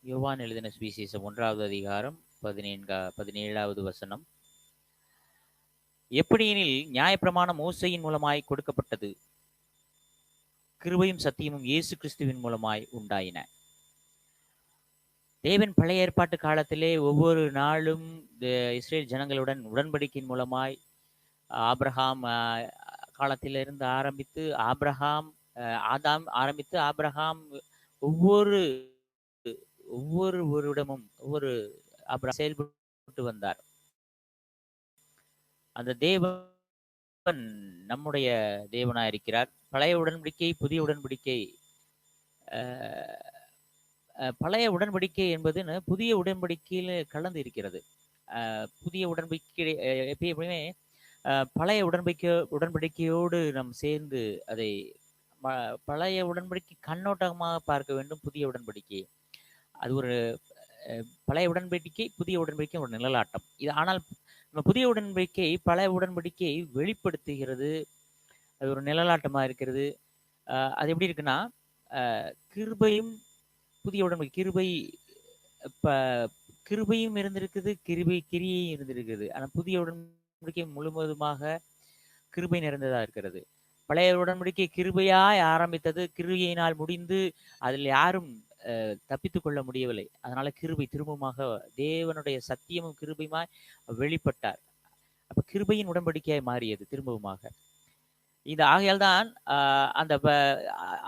யோவான் எழுதின சுவிசேஷம் 1வது அதிகாரம் 17வது வசனம். எப்படியெனில் நியாயப்பிரமாணம் மோசையின் மூலமாய் கொடுக்கப்பட்டது, கிருபையும் சத்தியமும் இயேசு கிறிஸ்துவின் மூலமாய் உண்டாயின. தேவன் பழைய ஏற்பாட்டு காலத்திலே ஒவ்வொரு நாளும் இஸ்ரேல் ஜனங்களுடன் உடன்படிக்கையின் மூலமாய் ஆபிரகாம் காலத்திலிருந்து ஆரம்பித்து ஆதாம் ஆரம்பித்து ஆபிரகாம் ஒவ்வொரு வருடமும் செயல்பட்டு வந்தார். அந்த தேவன் நம்முடைய தேவனாய் இருக்கிறார். பழைய உடன்படிக்கை, புதிய உடன்படிக்கை. பழைய உடன்படிக்கை என்பது புதிய உடன்படிக்கையில் கலந்து இருக்கிறது. புதிய உடன்படிக்கை எப்பயுமே பழைய உடன்படிக்கையோடு நாம் சேர்ந்து அதை பழைய உடன்படிக்கை கண்ணோட்டமாக பார்க்க வேண்டும். புதிய உடன்படிக்கை அது ஒரு பழைய உடன்படிக்கை, புதிய உடன்படிக்கை ஒரு நிழலாட்டம். இது ஆனால் நம்ம புதிய உடன்படிக்கை பழைய உடன்படிக்கை வெளிப்படுத்துகிறது. அது ஒரு நிழலாட்டமா இருக்கிறது. அது எப்படி இருக்குன்னா, கிருபையும் புதிய உடன்படிக்கை கிருபையும் இருந்திருக்குது, கிரியையும் இருந்திருக்குது. ஆனால் புதிய உடன்படிக்கை முழுவதுமாக கிருபை நிறைந்ததா இருக்கிறது. பழைய உடன்படிக்கை கிருபையாய் ஆரம்பித்தது, கிருபையினால் முடிந்து அதில் யாரும் தப்பித்து கொள்ள முடியவில்லை. அதனால கிருபை திரும்பமாக தேவனுடைய சத்தியமும் கிருபையுமாய் வெளிப்பட்டார். அப்ப கிருபையின் உடன்படிக்கையாய் மாறியது திரும்பவுமாக. இது ஆகையால் தான் அந்த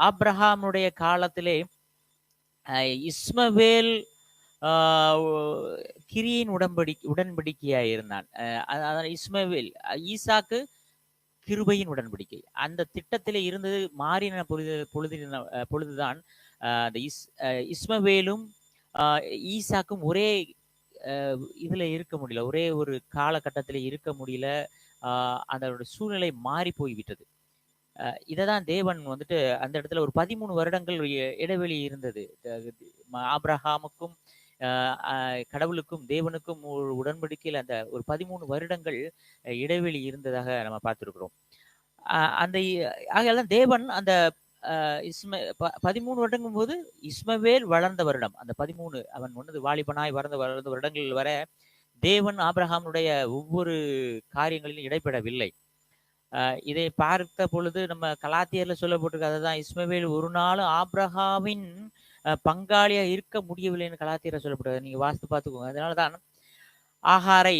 ஆபிரகாமுடைய காலத்திலே இஸ்மவேல் கிரியின் உடன்படிக்கையாய் இருந்தான். இஸ்மவேல், ஈசாக்கு கிருபையின் உடன்படிக்கை. அந்த திட்டத்திலே இருந்தது. மாறின பொழுதுதான் அந்த இஸ்மவேலும் ஈசாக்கும் ஒரே இதுல இருக்க முடியல, ஒரே ஒரு காலகட்டத்திலே இருக்க முடியல. அதோட சூழ்நிலை மாறி போய்விட்டது. இததான் தேவன் வந்துட்டு அந்த இடத்துல ஒரு 13 வருடங்கள் இடைவெளி இருந்தது. ஆபிரகாமுக்கும் கடவுளுக்கும் தேவனுக்கும் ஒரு உடன்படிக்கையில் அந்த ஒரு 13 வருடங்கள் இடைவெளி இருந்ததாக நம்ம பார்த்திருக்கிறோம். அந்த ஆகையால் தேவன் அந்த 13 வருடங்கும் போது இஸ்மவேல் வளர்ந்த வருடம். அந்த 13 அவன் வாலிபனாய் வளர்ந்த வருடங்கள் வர தேவன் ஆபிரகாமுடைய ஒவ்வொரு காரியங்களிலும் இடைப்படவில்லை. இதை பார்த்த பொழுது நம்ம கலாத்தியர்ல சொல்லப்பட்டிருக்கு. அதுதான், இஸ்மவேல் ஒரு நாளும் ஆபிரகாமின் பங்காளியா இருக்க முடியவில்லைன்னு கலாத்தியர்ல சொல்லப்பட்டது. நீங்க வாசித்து பார்த்துக்கோங்க. அதனாலதான் ஆகாரை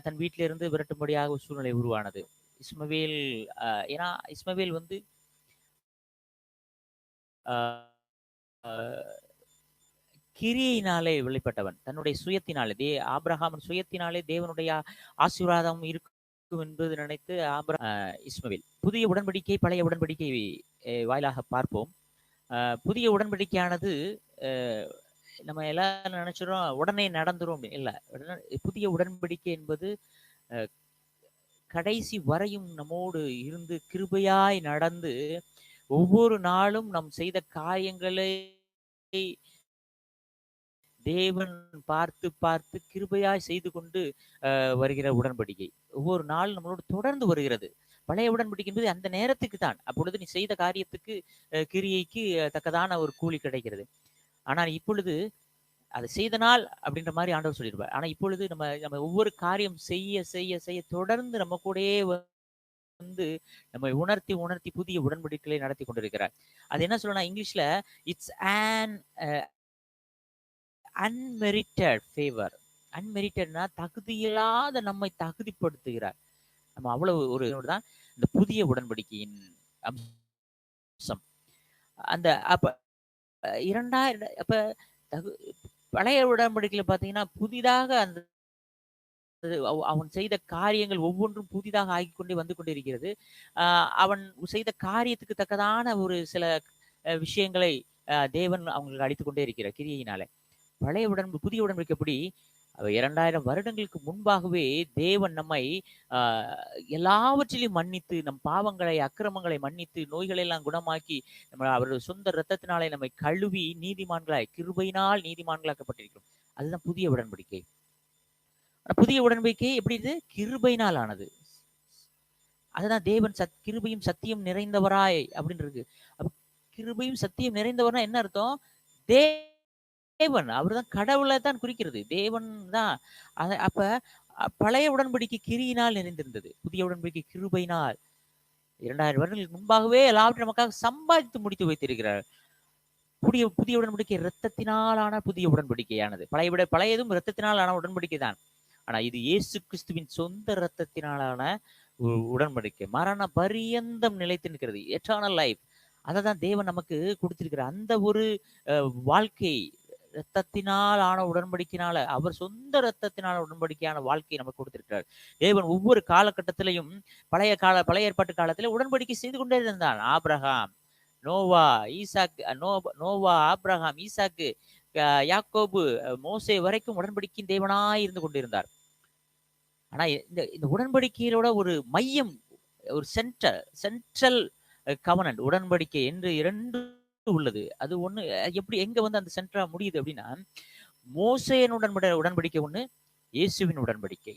தன் வீட்டிலிருந்து விரட்டும்படியாக ஒரு சூழ்நிலை உருவானது. இஸ்மவேல் ஏன்னா இஸ்மவேல் கிரியினாலே வெளிப்பட்டவன். தன்னுடைய சுயத்தினாலே, ஆபிரகாமின் சுயத்தினாலே தேவனுடைய ஆசீர்வாதம் இருக்கும் என்பது நினைத்து இஸ்மவேல். புதிய உடன்படிக்கை பழைய உடன்படிக்கை வாயிலாக பார்ப்போம். புதிய உடன்படிக்கையானது நம்ம எல்லாரும் நினைச்சிடும் உடனே நடந்துரும் இல்லை. புதிய உடன்படிக்கை என்பது கடைசி வரையும் நம்மோடு இருந்து கிருபையாய் நடந்து ஒவ்வொரு நாளும் நாம் செய்த காரியங்களை தேவன் பார்த்து பார்த்து கிருபையாய் செய்து கொண்டு வருகிற உடன்படிக்கை ஒவ்வொரு நாள் நம்மளோடு தொடர்ந்து வருகிறது. பழைய உடன்படிக்கை என்பது அந்த நேரத்துக்கு தான். அப்பொழுது நீ செய்த காரியத்துக்கு கிரியைக்கு தக்கதான ஒரு கூலி கிடைக்கிறது. ஆனால் இப்பொழுது அதை செய்த நாள் அப்படின்ற மாதிரி ஆண்டவர் சொல்லியிருப்பார். ஆனா இப்பொழுது நம்ம ஒவ்வொரு காரியம் செய்ய செய்ய செய்ய தொடர்ந்து நம்ம கூடயே நம்ம உணர்த்தி புதிய உடன்படிக்கைகளை நடத்தி கொண்டிருக்கிறார். அது என்ன சொல்லணும் இங்கிலீஷ்ல, இட்ஸ் an unmerited favor. அன்மெரிட்டட்னா தகுதியில்லாத நம்மை தகுதிப்படுத்துகிறார். நம்ம அவ்வளவு ஒரு தான் இந்த புதிய உடன்படிக்கையின் அம்சம். அந்த அப்ப 2000 அப்ப பழைய உடன்படிக்கையில பாத்தீங்கன்னா புதிதாக அந்த அவன் செய்த காரியங்கள் ஒவ்வொன்றும் புதிதாக ஆகிக்கொண்டே வந்து கொண்டிருக்கிறது. அவன் செய்த காரியத்துக்கு தக்கதான ஒரு சில விஷயங்களை தேவன் அவங்களுக்கு அளித்து கொண்டே இருக்கிறார் கிரியையினால. புதிய உடன்படிக்கை எப்படி 2000 வருடங்களுக்கு முன்பாகவே தேவன் நம்மை எல்லாவற்றிலையும் மன்னித்து, நம் பாவங்களை அக்கிரமங்களை மன்னித்து, நோய்களை எல்லாம் குணமாக்கி, நம்ம அவருடைய சொந்த இரத்தத்தினாலே நம்மை கழுவி நீதிமான்களாய் கிருபையினால் நீதிமான்களாக்கப்பட்டிருக்கிறோம். அதுதான் புதிய உடன்படிக்கை. புதிய உடன்படிக்கை எப்படி இது? கிருபையினால் ஆனது. அதுதான் தேவன் கிருபையும் சத்தியம் நிறைந்தவராய் அப்படின்னு இருக்கு. கிருபையும் சத்தியம் நிறைந்தவர்னா என்ன அர்த்தம்? தேவன் அவர்தான் கடவுளை தான் குறிக்கிறது. தேவன் தான். அப்ப பழைய உடன்படிக்கை கிரியினால் நிறைந்திருந்தது. புதிய உடன்படிக்கை கிருபையினால் 2000 வருடங்களுக்கு முன்பாகவே எல்லாவற்றையும் நமக்காக சம்பாதித்து முடித்து வைத்திருக்கிறார். புதிய புதிய உடன்படிக்கை இரத்தத்தினாலான புதிய உடன்படிக்கையானது. பழையதும் இரத்தத்தினாலான உடன்படிக்கை தான். ஆனா இது இயேசு கிறிஸ்துவின் சொந்த இரத்தத்தினாலான உடன்படிக்கை. மரண பரியந்தம் நிலைத்து நிற்கிறது. Eternal life. அததான் தேவன் நமக்கு கொடுத்திருக்கிற அந்த ஒரு வாழ்க்கை. இரத்தத்தினால் ஆன உடன்படிக்கையினால, அவர் சொந்த இரத்தத்தினால உடன்படிக்கையான வாழ்க்கையை நமக்கு கொடுத்திருக்கிறார். தேவன் ஒவ்வொரு காலகட்டத்திலையும் பழைய ஏற்பாட்டு காலத்துல உடன்படிக்கை செய்து கொண்டே இருந்தான். ஆபிரகாம், நோவா, ஈசாக்கு, நோவா, ஆபிரகாம், ஈசாக்கு, யாக்கோபு, மோசே வரைக்கும் உடன்படிக்கையின் தேவனாய் இருந்து கொண்டிருந்தார். ஆனா இந்த உடன்படிக்கையோட ஒரு மையம், ஒரு சென்ட்ரல் கவனன்ட் உடன்படிக்கை என்று 2 உள்ளது. அது ஒண்ணு எப்படி எங்க வந்து அந்த சென்டரா முடியுது அப்படின்னா, மோசேயின் உடன்படிக்கை ஒண்ணு, இயேசுவின் உடன்படிக்கை.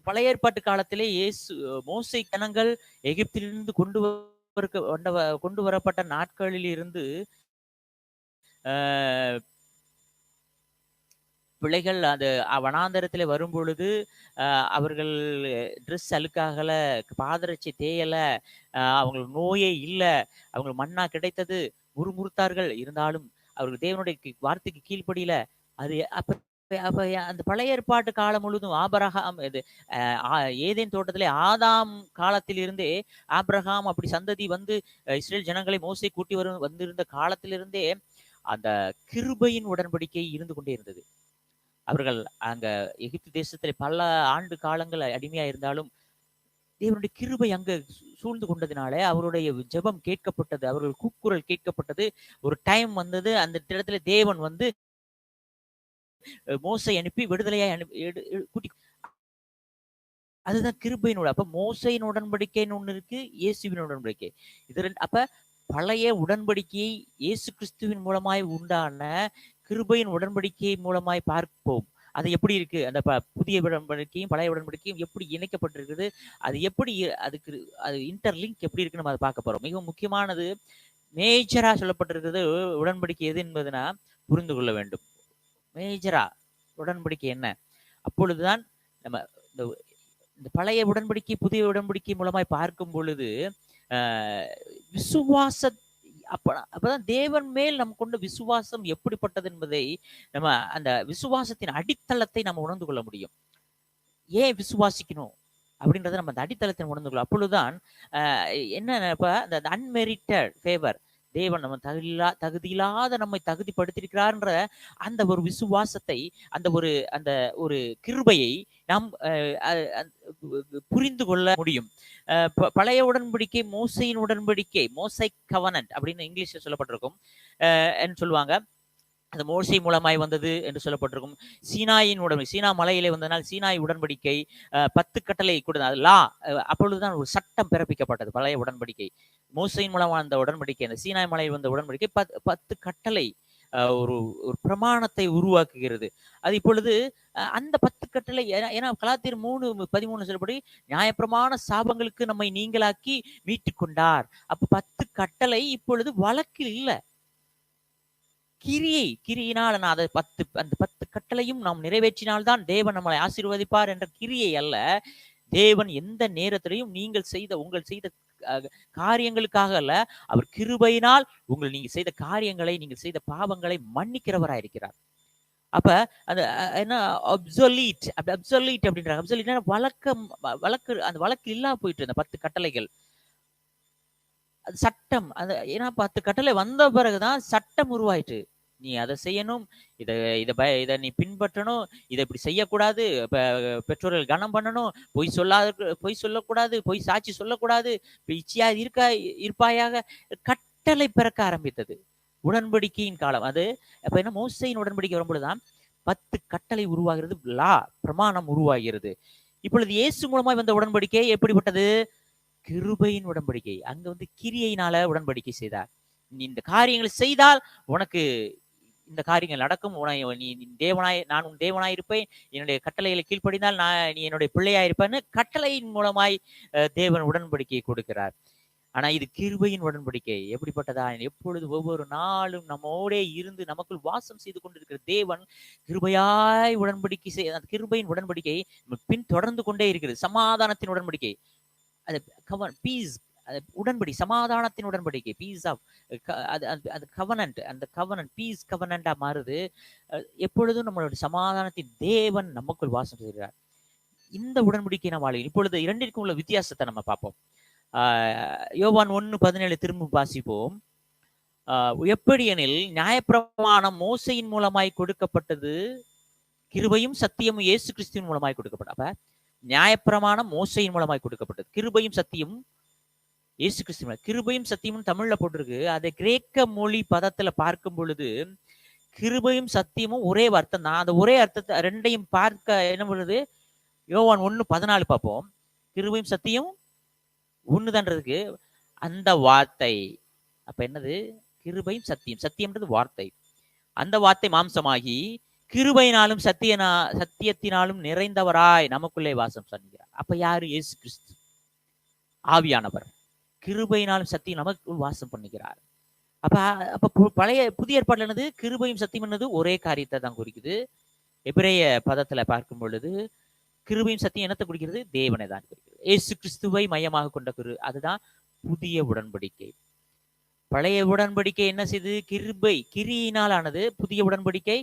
பழைய ஏற்பாட்டு காலத்திலே மோசே ஜனங்கள் எகிப்திலிருந்து கொண்டு வரப்பட்ட நாட்களில் இருந்து பிள்ளைகள் அது வனாந்தரத்துல வரும் பொழுது அவர்கள் ட்ரெஸ் அழுக்காகல, பாதரட்சி தேயல, அவங்களுக்கு நோயே இல்லை, அவங்களுக்கு மண்ணா கிடைத்தது, முறுமுறுத்தார்கள். இருந்தாலும் அவர்கள் தேவனுடைய வார்த்தைக்கு கீழ்ப்படியில. அது அப்ப அந்த பழைய ஏற்பாட்டு காலம் முழுவதும் ஆபிரகாம், இது ஏதேன் தோட்டத்திலே ஆதாம் காலத்தில் இருந்தே ஆபிரகாம் அப்படி சந்ததி வந்து இஸ்ரேல் ஜனங்களை மோசே கூட்டி வந்திருந்த காலத்திலிருந்தே அந்த கிருபையின் உடன்படிக்கை இருந்து கொண்டே இருந்தது. அவர்கள் அங்க எகிப்து தேசத்துல பல ஆண்டு காலங்கள் அடிமையா இருந்தாலும் தேவனுடைய கிருபை அங்க சூழ்ந்து கொண்டதுனால அவருடைய ஜெபம் கேட்கப்பட்டது, அவர்கள் கூக்குரல் கேட்கப்பட்டது. ஒரு டைம் வந்தது, அந்த இடத்துல தேவன் வந்து மோசை அனுப்பி விடுதலையாய் கூட்டி. அதுதான் கிருபையினோட. அப்ப மோசையின் உடன்படிக்கைன்னு ஒண்ணு இருக்கு, இயேசுவின் உடன்படிக்கை. இது அப்ப பழைய உடன்படிக்கையை இயேசு கிறிஸ்துவின் மூலமாய் உண்டான கிருபையின் உடன்படிக்கை மூலமாய் பார்ப்போம். அது எப்படி இருக்கு, அந்த புதிய உடன்படிக்கையும் பழைய உடன்படிக்கையும் எப்படி இணைக்கப்பட்டிருக்குது, அது எப்படி அது இன்டர்லிங்க் எப்படி இருக்குன்னு நம்ம அதை பார்க்க போறோம். மிகவும் முக்கியமானது மேஜரா சொல்லப்பட்டிருக்கிறது உடன்படிக்கை எது என்பதுனா புரிந்து கொள்ள வேண்டும். மேஜரா உடன்படிக்கை என்ன? அப்பொழுதுதான் நம்ம இந்த பழைய உடன்படிக்கை புதிய உடன்படிக்கை மூலமாய் பார்க்கும் பொழுது விசுவாச அப்பதான் தேவன் மேல் நம்ம கொண்ட விசுவாசம் எப்படிப்பட்டது என்பதை நம்ம அந்த விசுவாசத்தின் அடித்தளத்தை நம்ம உணர்ந்து கொள்ள முடியும். ஏன் விசுவாசிக்கணும் அப்படின்றத நம்ம அந்த அடித்தளத்தை உணர்ந்து கொள்ளும். அப்பொழுதுதான் என்ன இப்ப அந்த அன்மெரிட்டட் ஃபேவர், தேவன் நம்ம தகுதியில்லாத நம்மை தகுதிப்படுத்தியிருக்கிறார்ன்ற அந்த ஒரு விசுவாசத்தை, அந்த ஒரு கிருபையை நாம் புரிந்து கொள்ள முடியும். பழைய உடன்படிக்கை மோசையின் உடன்படிக்கை, மோசைக் கவனன்ட் அப்படின்னு இங்கிலீஷ்ல சொல்லப்பட்டிருக்கும் சொல்லுவாங்க. அது மோசை மூலமாய் வந்தது என்று சொல்லப்பட்டிருக்கும். சீனாயின் உடன்படிக்கை, சீனா மலையிலே வந்ததனால் சீனாய் உடன்படிக்கை, 10 கட்டளை கொடுத்த லா, அப்பொழுதுதான் ஒரு சட்டம் பிறப்பிக்கப்பட்டது. பழைய உடன்படிக்கை மோசையின் மூலமான அந்த உடன்படிக்கை, அந்த சீனாய் மலையில் வந்த உடன்படிக்கை 10 கட்டளை ஒரு பிரமாணத்தை உருவாக்குகிறது. அது இப்பொழுது அந்த 10 கட்டளை, ஏன்னா கலாத்தியர் 3:13 சொல்லப்படி நியாயப்பிரமாண சாபங்களுக்கு நம்மை நீங்களாக்கி மீட்டு கொண்டார். அப்ப 10 கட்டளை இப்பொழுது வழக்கில் இல்லை, கிரியினால். அதை அந்த 10 கட்டளையும் நாம் நிறைவேற்றினால்தான் தேவன் நம்மளை ஆசீர்வதிப்பார் என்ற கிரியை அல்ல. தேவன் எந்த நேரத்திலையும் உங்கள் செய்த காரியங்களுக்காக அல்ல, அவர் கிருபையினால் நீங்க செய்த காரியங்களை, நீங்கள் செய்த பாவங்களை மன்னிக்கிறவராயிருக்கிறார். அப்ப அந்த என்ன அப்சொலீட் அப்படின்றாங்க. அப்சொலீட்னா வழக்கு அந்த வழக்கு இல்லாம போயிட்டு அந்த 10 கட்டளைகள், சட்டம். ஏன்னா 10 கட்டளை வந்த பிறகுதான் சட்டம் உருவாயிட்டு. நீ அதை செய்யணும், இதை நீ பின்பற்றணும், இதை இப்படி செய்யக்கூடாது, பெற்றோர்கள் கனம் பண்ணணும், பொய் சொல்லக்கூடாது, பொய் சாட்சி சொல்லக்கூடாது, இச்சையா இருப்பாயாக, கட்டளை பிறக்க ஆரம்பித்தது. உடன்படிக்கையின் காலம் அது. அப்ப என்ன, மோசையின் உடன்படிக்கை வரும்பொழுதுதான் 10 கட்டளை உருவாகிறது, லா, பிரமாணம் உருவாகிறது. இப்பொழுது இயேசு மூலமாய் வந்த உடன்படிக்கை எப்படிப்பட்டது? கிருபையின் உடன்படிக்கை. அங்க வந்து கிரியையினால உடன்படிக்கை செய்தார். நீ இந்த காரியங்களை செய்தால் உனக்கு இந்த காரியங்கள் நடக்கும், நீ தேவனாய், நான் உன் தேவனாய் இருப்பேன், என்னுடைய கட்டளைகளை கீழ்ப்படிந்தால் நீ என்னுடைய பிள்ளையாய் இருப்பேன்னு கட்டளையின் மூலமாய் தேவன் உடன்படிக்கையை கொடுக்கிறார். ஆனா இது கிருபையின் உடன்படிக்கை. எப்படிப்பட்டதா? எப்பொழுது ஒவ்வொரு நாளும் நம்மோடே இருந்து நமக்குள் வாசம் செய்து கொண்டிருக்கிற தேவன் கிருபையாய் உடன்படிக்கை அந்த கிருபையின் உடன்படிக்கை பின் தொடர்ந்து கொண்டே இருக்கிறது. சமாதானத்தின் உடன்படிக்கை. அது பீஸ், உடன்படி, சமாதானத்தின் உடன்படிக்கை, பீஸ் ஆஃப், அது அது கவனன்ட், அந்த கவனன்ட் பீஸ் கவனண்டா மாறுது. எப்பொழுதும் நம்மளுடைய சமாதானத்தின் தேவன் நமக்குள் வாசம் செய்கிறார். இந்த உடன்படிக்கை நம்ம வாழ்கிறோம். இப்பொழுது இரண்டிற்கும் உள்ள வித்தியாசத்தை நம்ம பார்ப்போம். யோவான் 1:17 திரும்ப வாசிப்போம். எப்படி எனில் நியாயப்பிரமாணம் மோசையின் மூலமாய் கொடுக்கப்பட்டது, கிருபையும் சத்தியமும் இயேசு கிறிஸ்துவின் மூலமாய் கொடுக்கப்பட்டது. அப்ப நியாயப்பிரமாணம் மோசையின் மூலமாய் கொடுக்கப்பட்டது, கிருபையும் சத்தியமும் இயேசு கிறிஸ்து. கிருபையும் சத்தியமும் தமிழ்ல போட்டிருக்கு. அதை கிரேக்க மொழி பதத்துல பார்க்கும் பொழுது கிருபையும் சத்தியமும் ஒரே அர்த்தம் தான். அந்த ஒரே அர்த்தத்தை ரெண்டையும் பார்க்க என்ன பண்ணுது, யோவான் 1:14 பார்ப்போம். கிருபையும் சத்தியமும் ஒண்ணுதான்றதுக்கு அந்த வார்த்தை, அப்ப என்னது, கிருபையும் சத்தியம், சத்தியம்ன்றது வார்த்தை. அந்த வார்த்தை மாம்சமாகி கிருபையினாலும் சத்தியத்தினாலும் நிறைந்தவராய் நமக்குள்ளே வாசம் செய்கிறார். அப்ப யாரு? இயேசு கிறிஸ்து ஆவியானவர் கிருபையினாலும் சத்தியம் நமக்குள் வாசம் பண்ணுகிறார். அப்ப பழைய புதிய ஏற்பாடுல என்னது, கிருபையும் சத்தியம் என்னது ஒரே காரியத்தை தான் குறிக்குது. எபிரேய பதத்துல பார்க்கும் பொழுது கிருபையும் சத்தியம் என்னத்தை குறிக்கிறது? தேவனை தான் குறிக்கிறது. இயேசு கிறிஸ்துவை மையமாக கொண்ட அதுதான் புதிய உடன்படிக்கை. பழைய உடன்படிக்கை என்ன செய்து? கிருபை கிரியினால் ஆனது. புதிய உடன்படிக்கை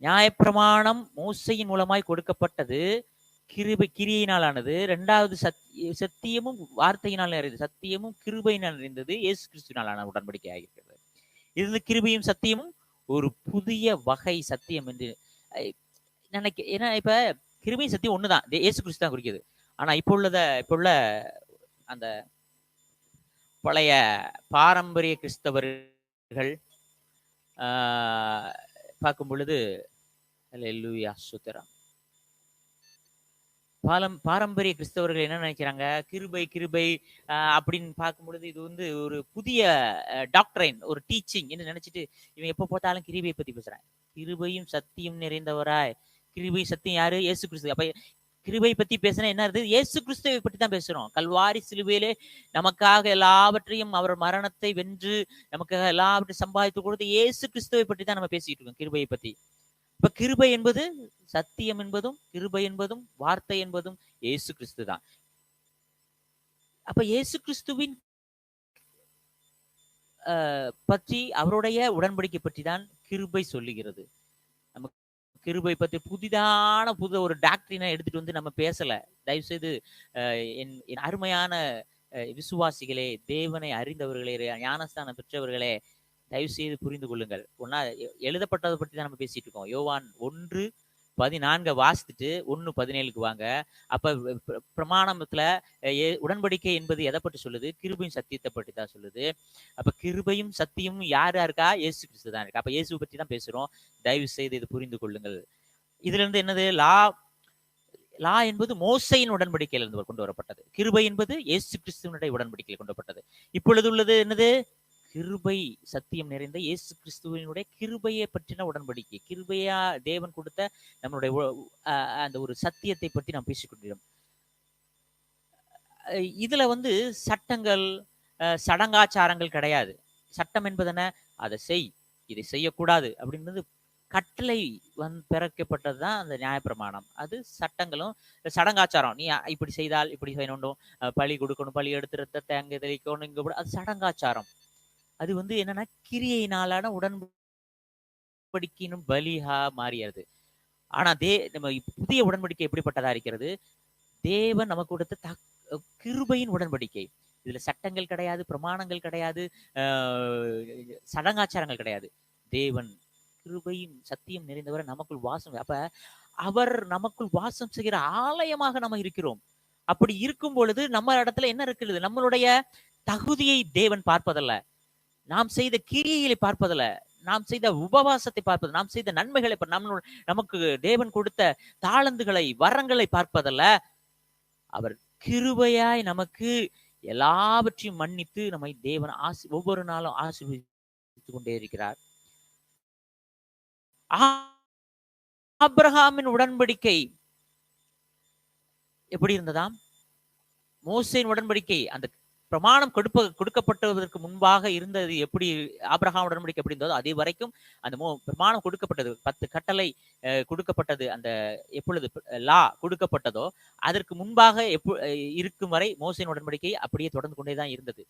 நியாயப்பிரமாணம் மோசையின் மூலமாய் கொடுக்கப்பட்டது, கிருபை கிரியினால் ஆனது. இரண்டாவது சத்தியமும் வார்த்தையினால் நிறைந்தது, சத்தியமும் கிருபையினால் நிறைந்தது, இயேசு கிறிஸ்துவினாலான உடன்படிக்கை ஆகிறது. இது கிருபையும் சத்தியமும் ஒரு புதிய வகை சத்தியம் என்று ஏன்னா இப்ப கிருபை சத்தியம் ஒண்ணுதான், இயேசு கிறிஸ்து தான் குறிக்கிறது. ஆனா இப்ப உள்ள அந்த பழைய பாரம்பரிய கிறிஸ்தவர்கள் பார்க்கும் பொழுது அல்லேலூயா ஸ்தோத்திரம், பாரம்பரிய கிறிஸ்தவர்கள் என்ன நினைக்கிறாங்க, கிருபை அப்படின்னு பார்க்கும் பொழுது இது வந்து ஒரு புதிய டாக்டரைன், ஒரு டீச்சிங் என்று நினைச்சிட்டு இவன் எப்ப போட்டாலும் கிருபையை பத்தி பேசுறான். கிருபையும் சத்தியம் நிறைந்தவராய், கிருபை சத்தியம் யாரு? இயேசு கிறிஸ்து. அப்ப கிருபை பத்தி பேசுனா என்ன இருக்கு? இயேசு கிறிஸ்துவை பற்றி தான் பேசுறோம். கல்வாரி சிலுவையிலே நமக்காக எல்லாவற்றையும், அவர் மரணத்தை வென்று நமக்காக எல்லாவற்றையும் சம்பாதித்து கொடுத்து இயேசு கிறிஸ்துவை பற்றி தான் நம்ம பேசிட்டு இருக்கோம், கிருபையை பத்தி. இப்ப கிருபை என்பது சத்தியம் என்பதும், கிருபை என்பதும், வார்த்தை என்பதும் இயேசு கிறிஸ்து தான். அப்ப இயேசு கிறிஸ்துவின் பற்றி, அவருடைய உடன்படிக்கை பற்றி தான் கிருபை சொல்லுகிறது. நம்ம கிருபை பற்றி புதிதான ஒரு டாக்டரினை எடுத்துட்டு வந்து நம்ம பேசல. தயவு செய்து என் அருமையான விசுவாசிகளே, தேவனை அறிந்தவர்களே, ஞானஸ்தானம் பெற்றவர்களே, தயவு செய்து புரிந்து கொள்ளுங்கள். ஒன்னா எழுதப்பட்டதை பற்றி தான் நம்ம பேசிட்டு இருக்கோம். யோவான் 1:14 வாசித்துட்டு 1:17 வாங்க. அப்ப பிரமாணத்துல உடன்படிக்கை என்பது எதை பற்றி சொல்லுது? கிருபையும் சத்தியத்தை பற்றி தான் சொல்லுது. அப்ப கிருபையும் சத்தியமும் யாரா இருக்கா? இயேசு கிறிஸ்து தான் இருக்கா. அப்ப இயேசு பற்றி தான் பேசுறோம். தயவு செய்து இது புரிந்து கொள்ளுங்கள். இதுல இருந்து என்னது? லா என்பது மோசையின் உடன்படிக்கையிலிருந்து கொண்டு வரப்பட்டது. கிருபை என்பது இயேசு கிறிஸ்துவனுடைய உடன்படிக்கையில் கொண்டு வரப்பட்டது. இப்பொழுது உள்ளது என்னது? கிருபை சத்தியம் நிறைந்த இயேசு கிறிஸ்துவனுடைய கிருபையை பற்றின உடன்படிக்கை. கிருபையா தேவன் கொடுத்த நம்மளுடைய அந்த ஒரு சத்தியத்தை பற்றி நாம் பேசிக்கொண்டிருக்கிறோம். இதுல வந்து சட்டங்கள், சடங்காச்சாரங்கள் கிடையாது. சட்டம் என்பது என்ன? அதை செய், இதை செய்யக்கூடாது அப்படின்றது கட்டளை பிறக்கப்பட்டதுதான் அந்த நியாயப்பிரமாணம். அது சட்டங்களும் சடங்காச்சாரம். நீ இப்படி செய்தால் இப்படி செய்யணும், பலி கொடுக்கணும், பலி எடுத்து ரத்தத்தை அங்கே தெளிக்கணும், இங்க கூட அது சடங்காச்சாரம். அது வந்து என்னன்னா கிரியையினாலான உடன்படிக்கையினும் பலியா மாறியது. ஆனா நம்ம புதிய உடன்படிக்கை எப்படிப்பட்டதா இருக்கிறது? தேவன் நமக்கு கொடுத்த கிருபையின் உடன்படிக்கை. இதுல சட்டங்கள் கிடையாது, பிரமாணங்கள் கிடையாது, சடங்காச்சாரங்கள் கிடையாது. தேவன் கிருபையும் சத்தியம் நிறைந்தவரை நமக்குள் வாசம். அப்ப அவர் நமக்குள் வாசம் செய்கிற ஆலயமாக நம்ம இருக்கிறோம். அப்படி இருக்கும் பொழுது நம்ம இடத்துல என்ன இருக்கிறது? நம்மளுடைய தகுதியை தேவன் பார்ப்பதல்ல, நாம் செய்த கிரியைகளை பார்ப்பதல்ல, நாம் செய்த உபவாசத்தை பார்ப்பது, நாம் செய்த நன்மைகளை, நமக்கு தேவன் கொடுத்த தாளந்துகளை, வரங்களை பார்ப்பதல்ல. அவர் கிருபையாய் நமக்கு எல்லாவற்றையும் மன்னித்து நம்மை தேவன் ஒவ்வொரு நாளும் ஆசீர்வதித்துக் கொண்டே இருக்கிறார். ஆபிரகாமின் உடன்படிக்கை எப்படி இருந்ததாம்? மோசேயின் உடன்படிக்கை, அந்த பிரமாணம் கொடுக்கப்பட்டதற்கு முன்பாக இருந்தது எப்படி ஆபிரகாம் உடன்படிக்கை எப்படி இருந்ததோ அதே வரைக்கும் அந்த பிரமாணம் கொடுக்கப்பட்டது, 10 கட்டளை கொடுக்கப்பட்டது, அந்த எப்பொழுது லா கொடுக்கப்பட்டதோ அதற்கு முன்பாக இருக்கும் வரை மோசேயின் உடன்படிக்கை அப்படியே தொடர்ந்து கொண்டேதான் இருந்தது.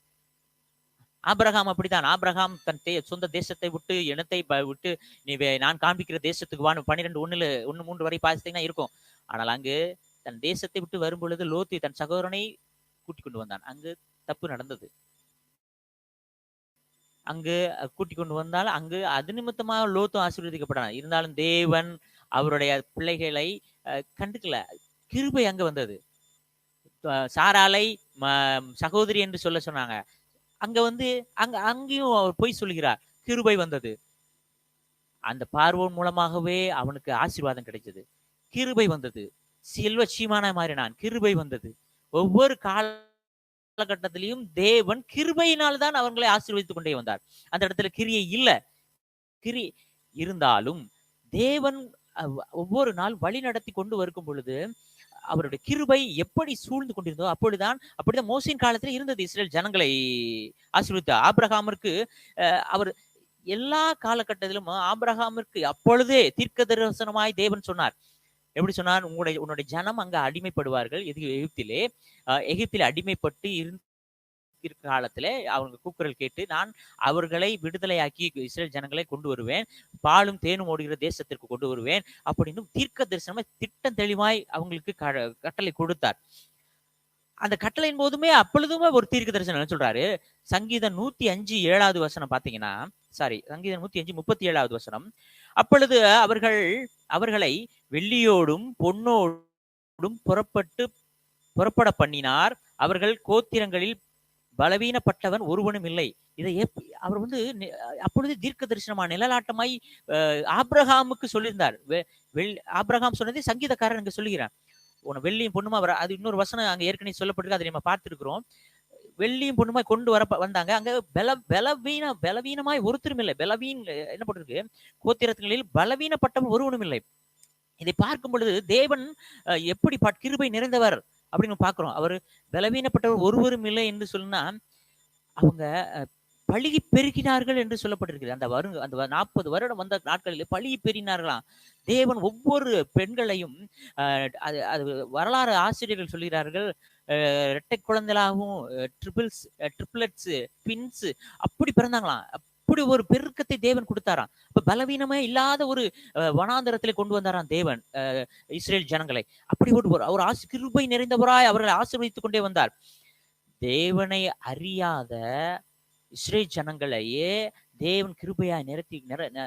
ஆபிரகாம் அப்படித்தான். ஆபிரகாம் தன் சொந்த தேசத்தை விட்டு இனத்தை விட்டு நீ நான் காண்பிக்கிற தேசத்துக்கு வான்னு 12:1-3 வரை பாசித்தீங்கன்னா இருக்கும். ஆனால் அங்கு தன் தேசத்தை விட்டு வரும் பொழுது லோத்து தன் சகோதரனை கூட்டிக் கொண்டு வந்தான். அங்கு தப்பு நடந்தது. அங்கு கூட்டிக் கொண்டு வந்தால் அங்கு அது நிமித்தமாக லோத்தும் ஆசீர்வதிக்கப்பட்டான். இருந்தாலும் தேவன் அவருடைய பிள்ளைகளை கண்டுக்கல. கிருபை அங்க வந்தது. சாராளை சகோதரி என்று சொல்ல சொன்னாங்க. அங்க அங்கேயும் அவர் பொய் சொல்கிறார். கிருபை வந்தது. அந்த பார்வோன் மூலமாகவே அவனுக்கு ஆசீர்வாதம் கிடைச்சது. கிருபை வந்தது. செல்வ சீமானா மாறினான். கிருபை வந்தது. ஒவ்வொரு காலகட்டத்திலையும் தேவன் கிருபையினால் தான் அவர்களை ஆசீர்வதித்துக் கொண்டே வந்தார். அந்த இடத்துல கிரியை இல்ல. கிரி இருந்தாலும் தேவன் ஒவ்வொரு நாள் வழி நடத்தி கொண்டு வரும் பொழுது அவருடைய கிருபை எப்படி சூழ்ந்து கொண்டிருந்தோ அப்படிதான் மோசேயின் காலத்துல இருந்தது. இஸ்ரேல் ஜனங்களை ஆசீர்வதித்தார். ஆபிரகாமிற்கு அவர் எல்லா காலகட்டத்திலும் ஆபிரகாமிற்கு அப்பொழுதே தீர்க்க தரிசனமாய் தேவன் சொன்னார். எப்படி சொன்னார்? உன்னுடைய ஜனம் அங்க அடிமைப்படுவார்கள். எகிப்திலே அடிமைப்பட்டு இருக்கிற காலத்துல அவங்க கூக்குரல் கேட்டு நான் அவர்களை விடுதலையாக்கி இஸ்ரேல் ஜனங்களை கொண்டு வருவேன், பாலும் தேனும் ஓடுகிற தேசத்திற்கு கொண்டு வருவேன் அப்படின்னு தீர்க்க தரிசனமாய் திட்டம் தெளிவாய் அவங்களுக்கு கட்டளை கொடுத்தார். அந்த கட்டளையின் போதுமே அப்பொழுதுமே ஒரு தீர்க்க தரிசனம் என்ன சொல்றாரு? சங்கீதம் 105:7 வசனம் பாத்தீங்கன்னா, சங்கீதம் 105:37 வசனம், அப்பொழுது அவர்களை வெள்ளியோடும் பொன்னோடும் புறப்பட பண்ணினார், அவர்கள் கோத்திரங்களில் பலவீனப்பட்டவன் ஒருவனும் இல்லை. இதை அவர் அப்பொழுது தீர்க்க தரிசனமா நிழலாட்டமாய் ஆபிரகாமுக்கு சொல்லியிருந்தார். ஆபிரகாம் சொன்னதை சங்கீதக்காரன் அங்க சொல்லுகிறான். வெள்ளியும் பொண்ணுமா அது இன்னொரு வசனம் அங்க ஏற்கனவே சொல்லப்பட்டிருக்கு. அதை நம்ம பார்த்திருக்கிறோம். வெள்ளியும் பொண்ணுமா கொண்டு வந்தாங்க. அங்க பலவீனமாய் ஒருத்தரும் இல்லை. என்ன போட்டிருக்கு? கோத்திரங்களில் பலவீனப்பட்டவன் ஒருவனும் இல்லை. இதை பார்க்கும் பொழுது தேவன் எப்படி கிருபை நிறைந்தவர் அப்படின்னு பாக்குறோம். அவர் பலவீனப்பட்டவர் ஒருவரும் இல்லை என்று சொன்னா அவங்க பழுகி பெருகினார்கள் என்று சொல்லப்பட்டிருக்கிறது. அந்த 40 வருடம் வந்த நாட்களில் பழுகி பெருகினார்களாம். தேவன் ஒவ்வொரு பெண்களையும் அது வரலாறு ஆசிரியர்கள் சொல்கிறார்கள், இரட்டை குழந்தைகளாகவும் ட்ரிபிள்ஸ் ட்வின்ஸ் அப்படி பிறந்தாங்களாம். அப்படி ஒரு பெருக்கத்தை தேவன் கொடுத்தாராம். இப்ப பலவீனமே இல்லாத ஒரு வனாந்தரத்திலே கொண்டு வந்தாராம் தேவன் இஸ்ரேல் ஜனங்களை. அப்படி ஒரு கிருபை நிறைந்தவராய் அவர்களை ஆசீர்வதித்துக் கொண்டே வந்தார். தேவனை அறியாத இஸ்ரேல் ஜனங்களையே தேவன் கிருபையாய்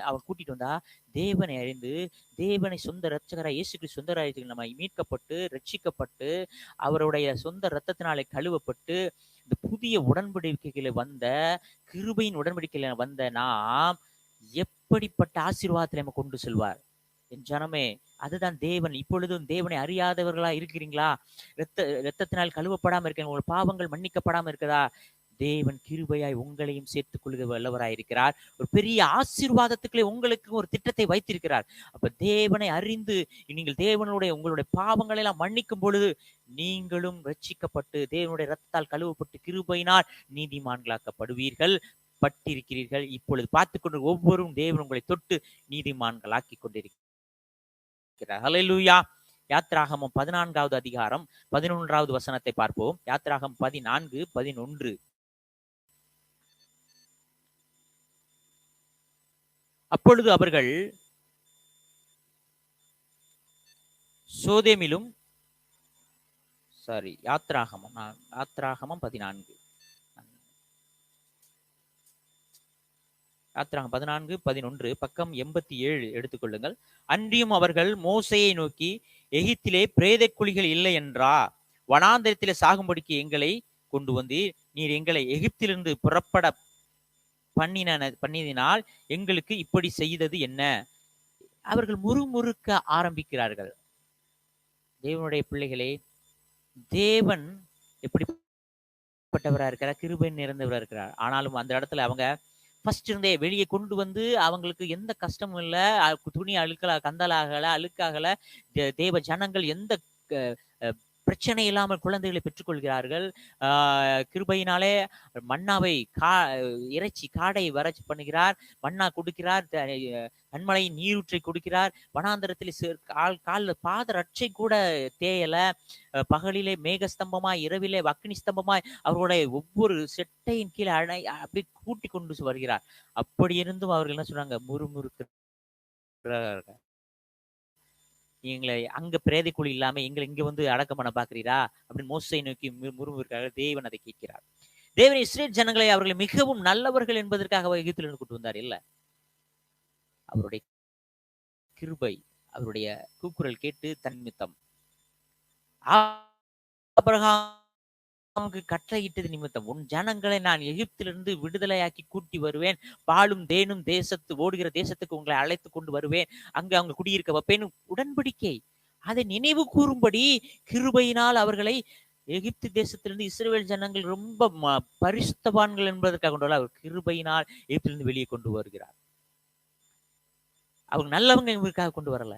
அவர் கூட்டிட்டு வந்தா, தேவனை அறிந்து தேவனை சொந்த இரட்சகராய் இயேசு கிறிஸ்து சொந்த நம்ம மீட்கப்பட்டு ரட்சிக்கப்பட்டு அவருடைய சொந்த இரத்தத்தினாலே கழுவப்பட்டு இந்த புதிய உடன்படிக்கைகளை வந்த கிருபையின் உடன்படிக்கையில வந்த நாம் எப்படிப்பட்ட ஆசீர்வாதத்தை நம்ம கொண்டு செல்வார்? என் ஜனமே, அதுதான் தேவன். இப்பொழுதும் தேவனை அறியாதவர்களா இருக்கிறீங்களா? இரத்தத்தினால் கழுவப்படாம இருக்கீங்க, உங்கள் பாவங்கள் மன்னிக்கப்படாம இருக்குதா? தேவன் கிருபையாய் உங்களையும் சேர்த்துக் கொள்கிற வல்லவராய் இருக்கிறார். ஒரு பெரிய ஆசீர்வாதத்துக்குள்ளே உங்களுக்கு ஒரு திட்டத்தை வைத்திருக்கிறார். அப்ப தேவனை அறிந்து நீங்கள் தேவனுடைய உங்களுடைய பாவங்களை எல்லாம் மன்னிக்கும் பொழுது நீங்களும் ரட்சிக்கப்பட்டு தேவனுடைய இரத்தத்தால் கழுவப்பட்டு கிருபையினால் நீதிமான்களாக்கப்படுவீர்கள் பட்டிருக்கிறீர்கள். இப்பொழுது பார்த்து கொண்டு ஒவ்வொரும் தேவன் உங்களை தொட்டு நீதிமான்களாக்கி கொண்டிருக்கிறார். ஹல்லேலூயா. யாத்ராகமம் 14வது அதிகாரம் 11வது வசனத்தை பார்ப்போம். யாத்ராகம் 14:11. அப்பொழுது அவர்கள் சோதேமிலும் யாத்ராகமம் 14 யாத்ராகம் 14:11 பக்கம் 87 எடுத்துக்கொள்ளுங்கள். அன்றியும் அவர்கள் மோசேயை நோக்கி, எகிப்திலே பிரேத குழிகள் இல்லை என்றா? வனாந்தரத்திலே சாகும்படிக்கு எங்களை கொண்டு வந்து நீர் எங்களை எகிப்திலிருந்து புறப்பட பண்ணினால் எங்களுக்கு இப்படி செய்தது என்ன? அவர்கள் முறுமுறுக்க ஆரம்பிக்கிறார்கள். தேவனுடைய பிள்ளைகளே, தேவன் எப்படிப்பட்டவராக இருக்கிறார்? கிருபை நிறைந்தவராக இருக்கிறார். ஆனாலும் அந்த இடத்துல அவங்க ஃபர்ஸ்ட் இருந்தே வெளியே கொண்டு வந்து அவங்களுக்கு எந்த கஷ்டமும் இல்லை, துணி கந்தலாகல அழுக்காகல, தேவ ஜனங்கள் எந்த பிரச்சனை இல்லாமல் குழந்தைகளை பெற்றுக்கொள்கிறார்கள். கிருபையினாலே மன்னாவை இறைச்சி காடை வறட்சி பண்ணுகிறார், மன்னா கொடுக்கிறார், கண்மலையின் நீரூற்றை கொடுக்கிறார். வனாந்தரத்தில் கால பாத ரட்சை கூட தேயல. பகலிலே மேகஸ்தம்பமாய், இரவிலே அக்னி ஸ்தம்பமாய் அவர்களுடைய ஒவ்வொரு செட்டையின் கீழே அப்படி கூட்டி கொண்டு வருகிறார். அப்படி இருந்தும் அவர்கள் என்ன சொன்னாங்க? முறுமுறுக்கிறார்கள். எங்களை அங்க பிரேதை குழி இல்லாம எங்களை இங்க வந்து அடக்கம் பண்ண பாக்குறீரா அப்படின்னு மோசை நோக்கி முறுமுறுக்கிறார்கள். தேவன் அதை கேட்கிறார். தேவன் இஸ்ரேல் ஜனங்களை அவர்களை மிகவும் நல்லவர்கள் என்பதற்காக எகிப்திலிருந்து கூட்டு வந்தார் இல்ல. அவருடைய கிருபை, அவருடைய கூக்குரல் கேட்டு தன்னிமித்தம் ஆபிரகாமுக்கு கட்டளையிட்டது நிமித்தம் உன் ஜனங்களை நான் எகிப்திலிருந்து விடுதலையாக்கி கூட்டி வருவேன், பாலும் தேனும் ஓடுகிற தேசத்துக்கு உங்களை அழைத்து கொண்டு வருவேன், அங்கு அவங்க குடியிருக்க வைப்பேன். உடன்படிக்கை அதை நினைவு கூறும்படி கிருபையினால் அவர்களை எகிப்து தேசத்திலிருந்து இஸ்ரவேல் ஜனங்கள் ரொம்ப பரிசுத்தவான்கள் என்பதற்காக கொண்டு அவர் கிருபையினால் எகிப்திலிருந்து வெளியே கொண்டு வருகிறார். அவங்க நல்லவங்க என்பதற்காக கொண்டு வரல,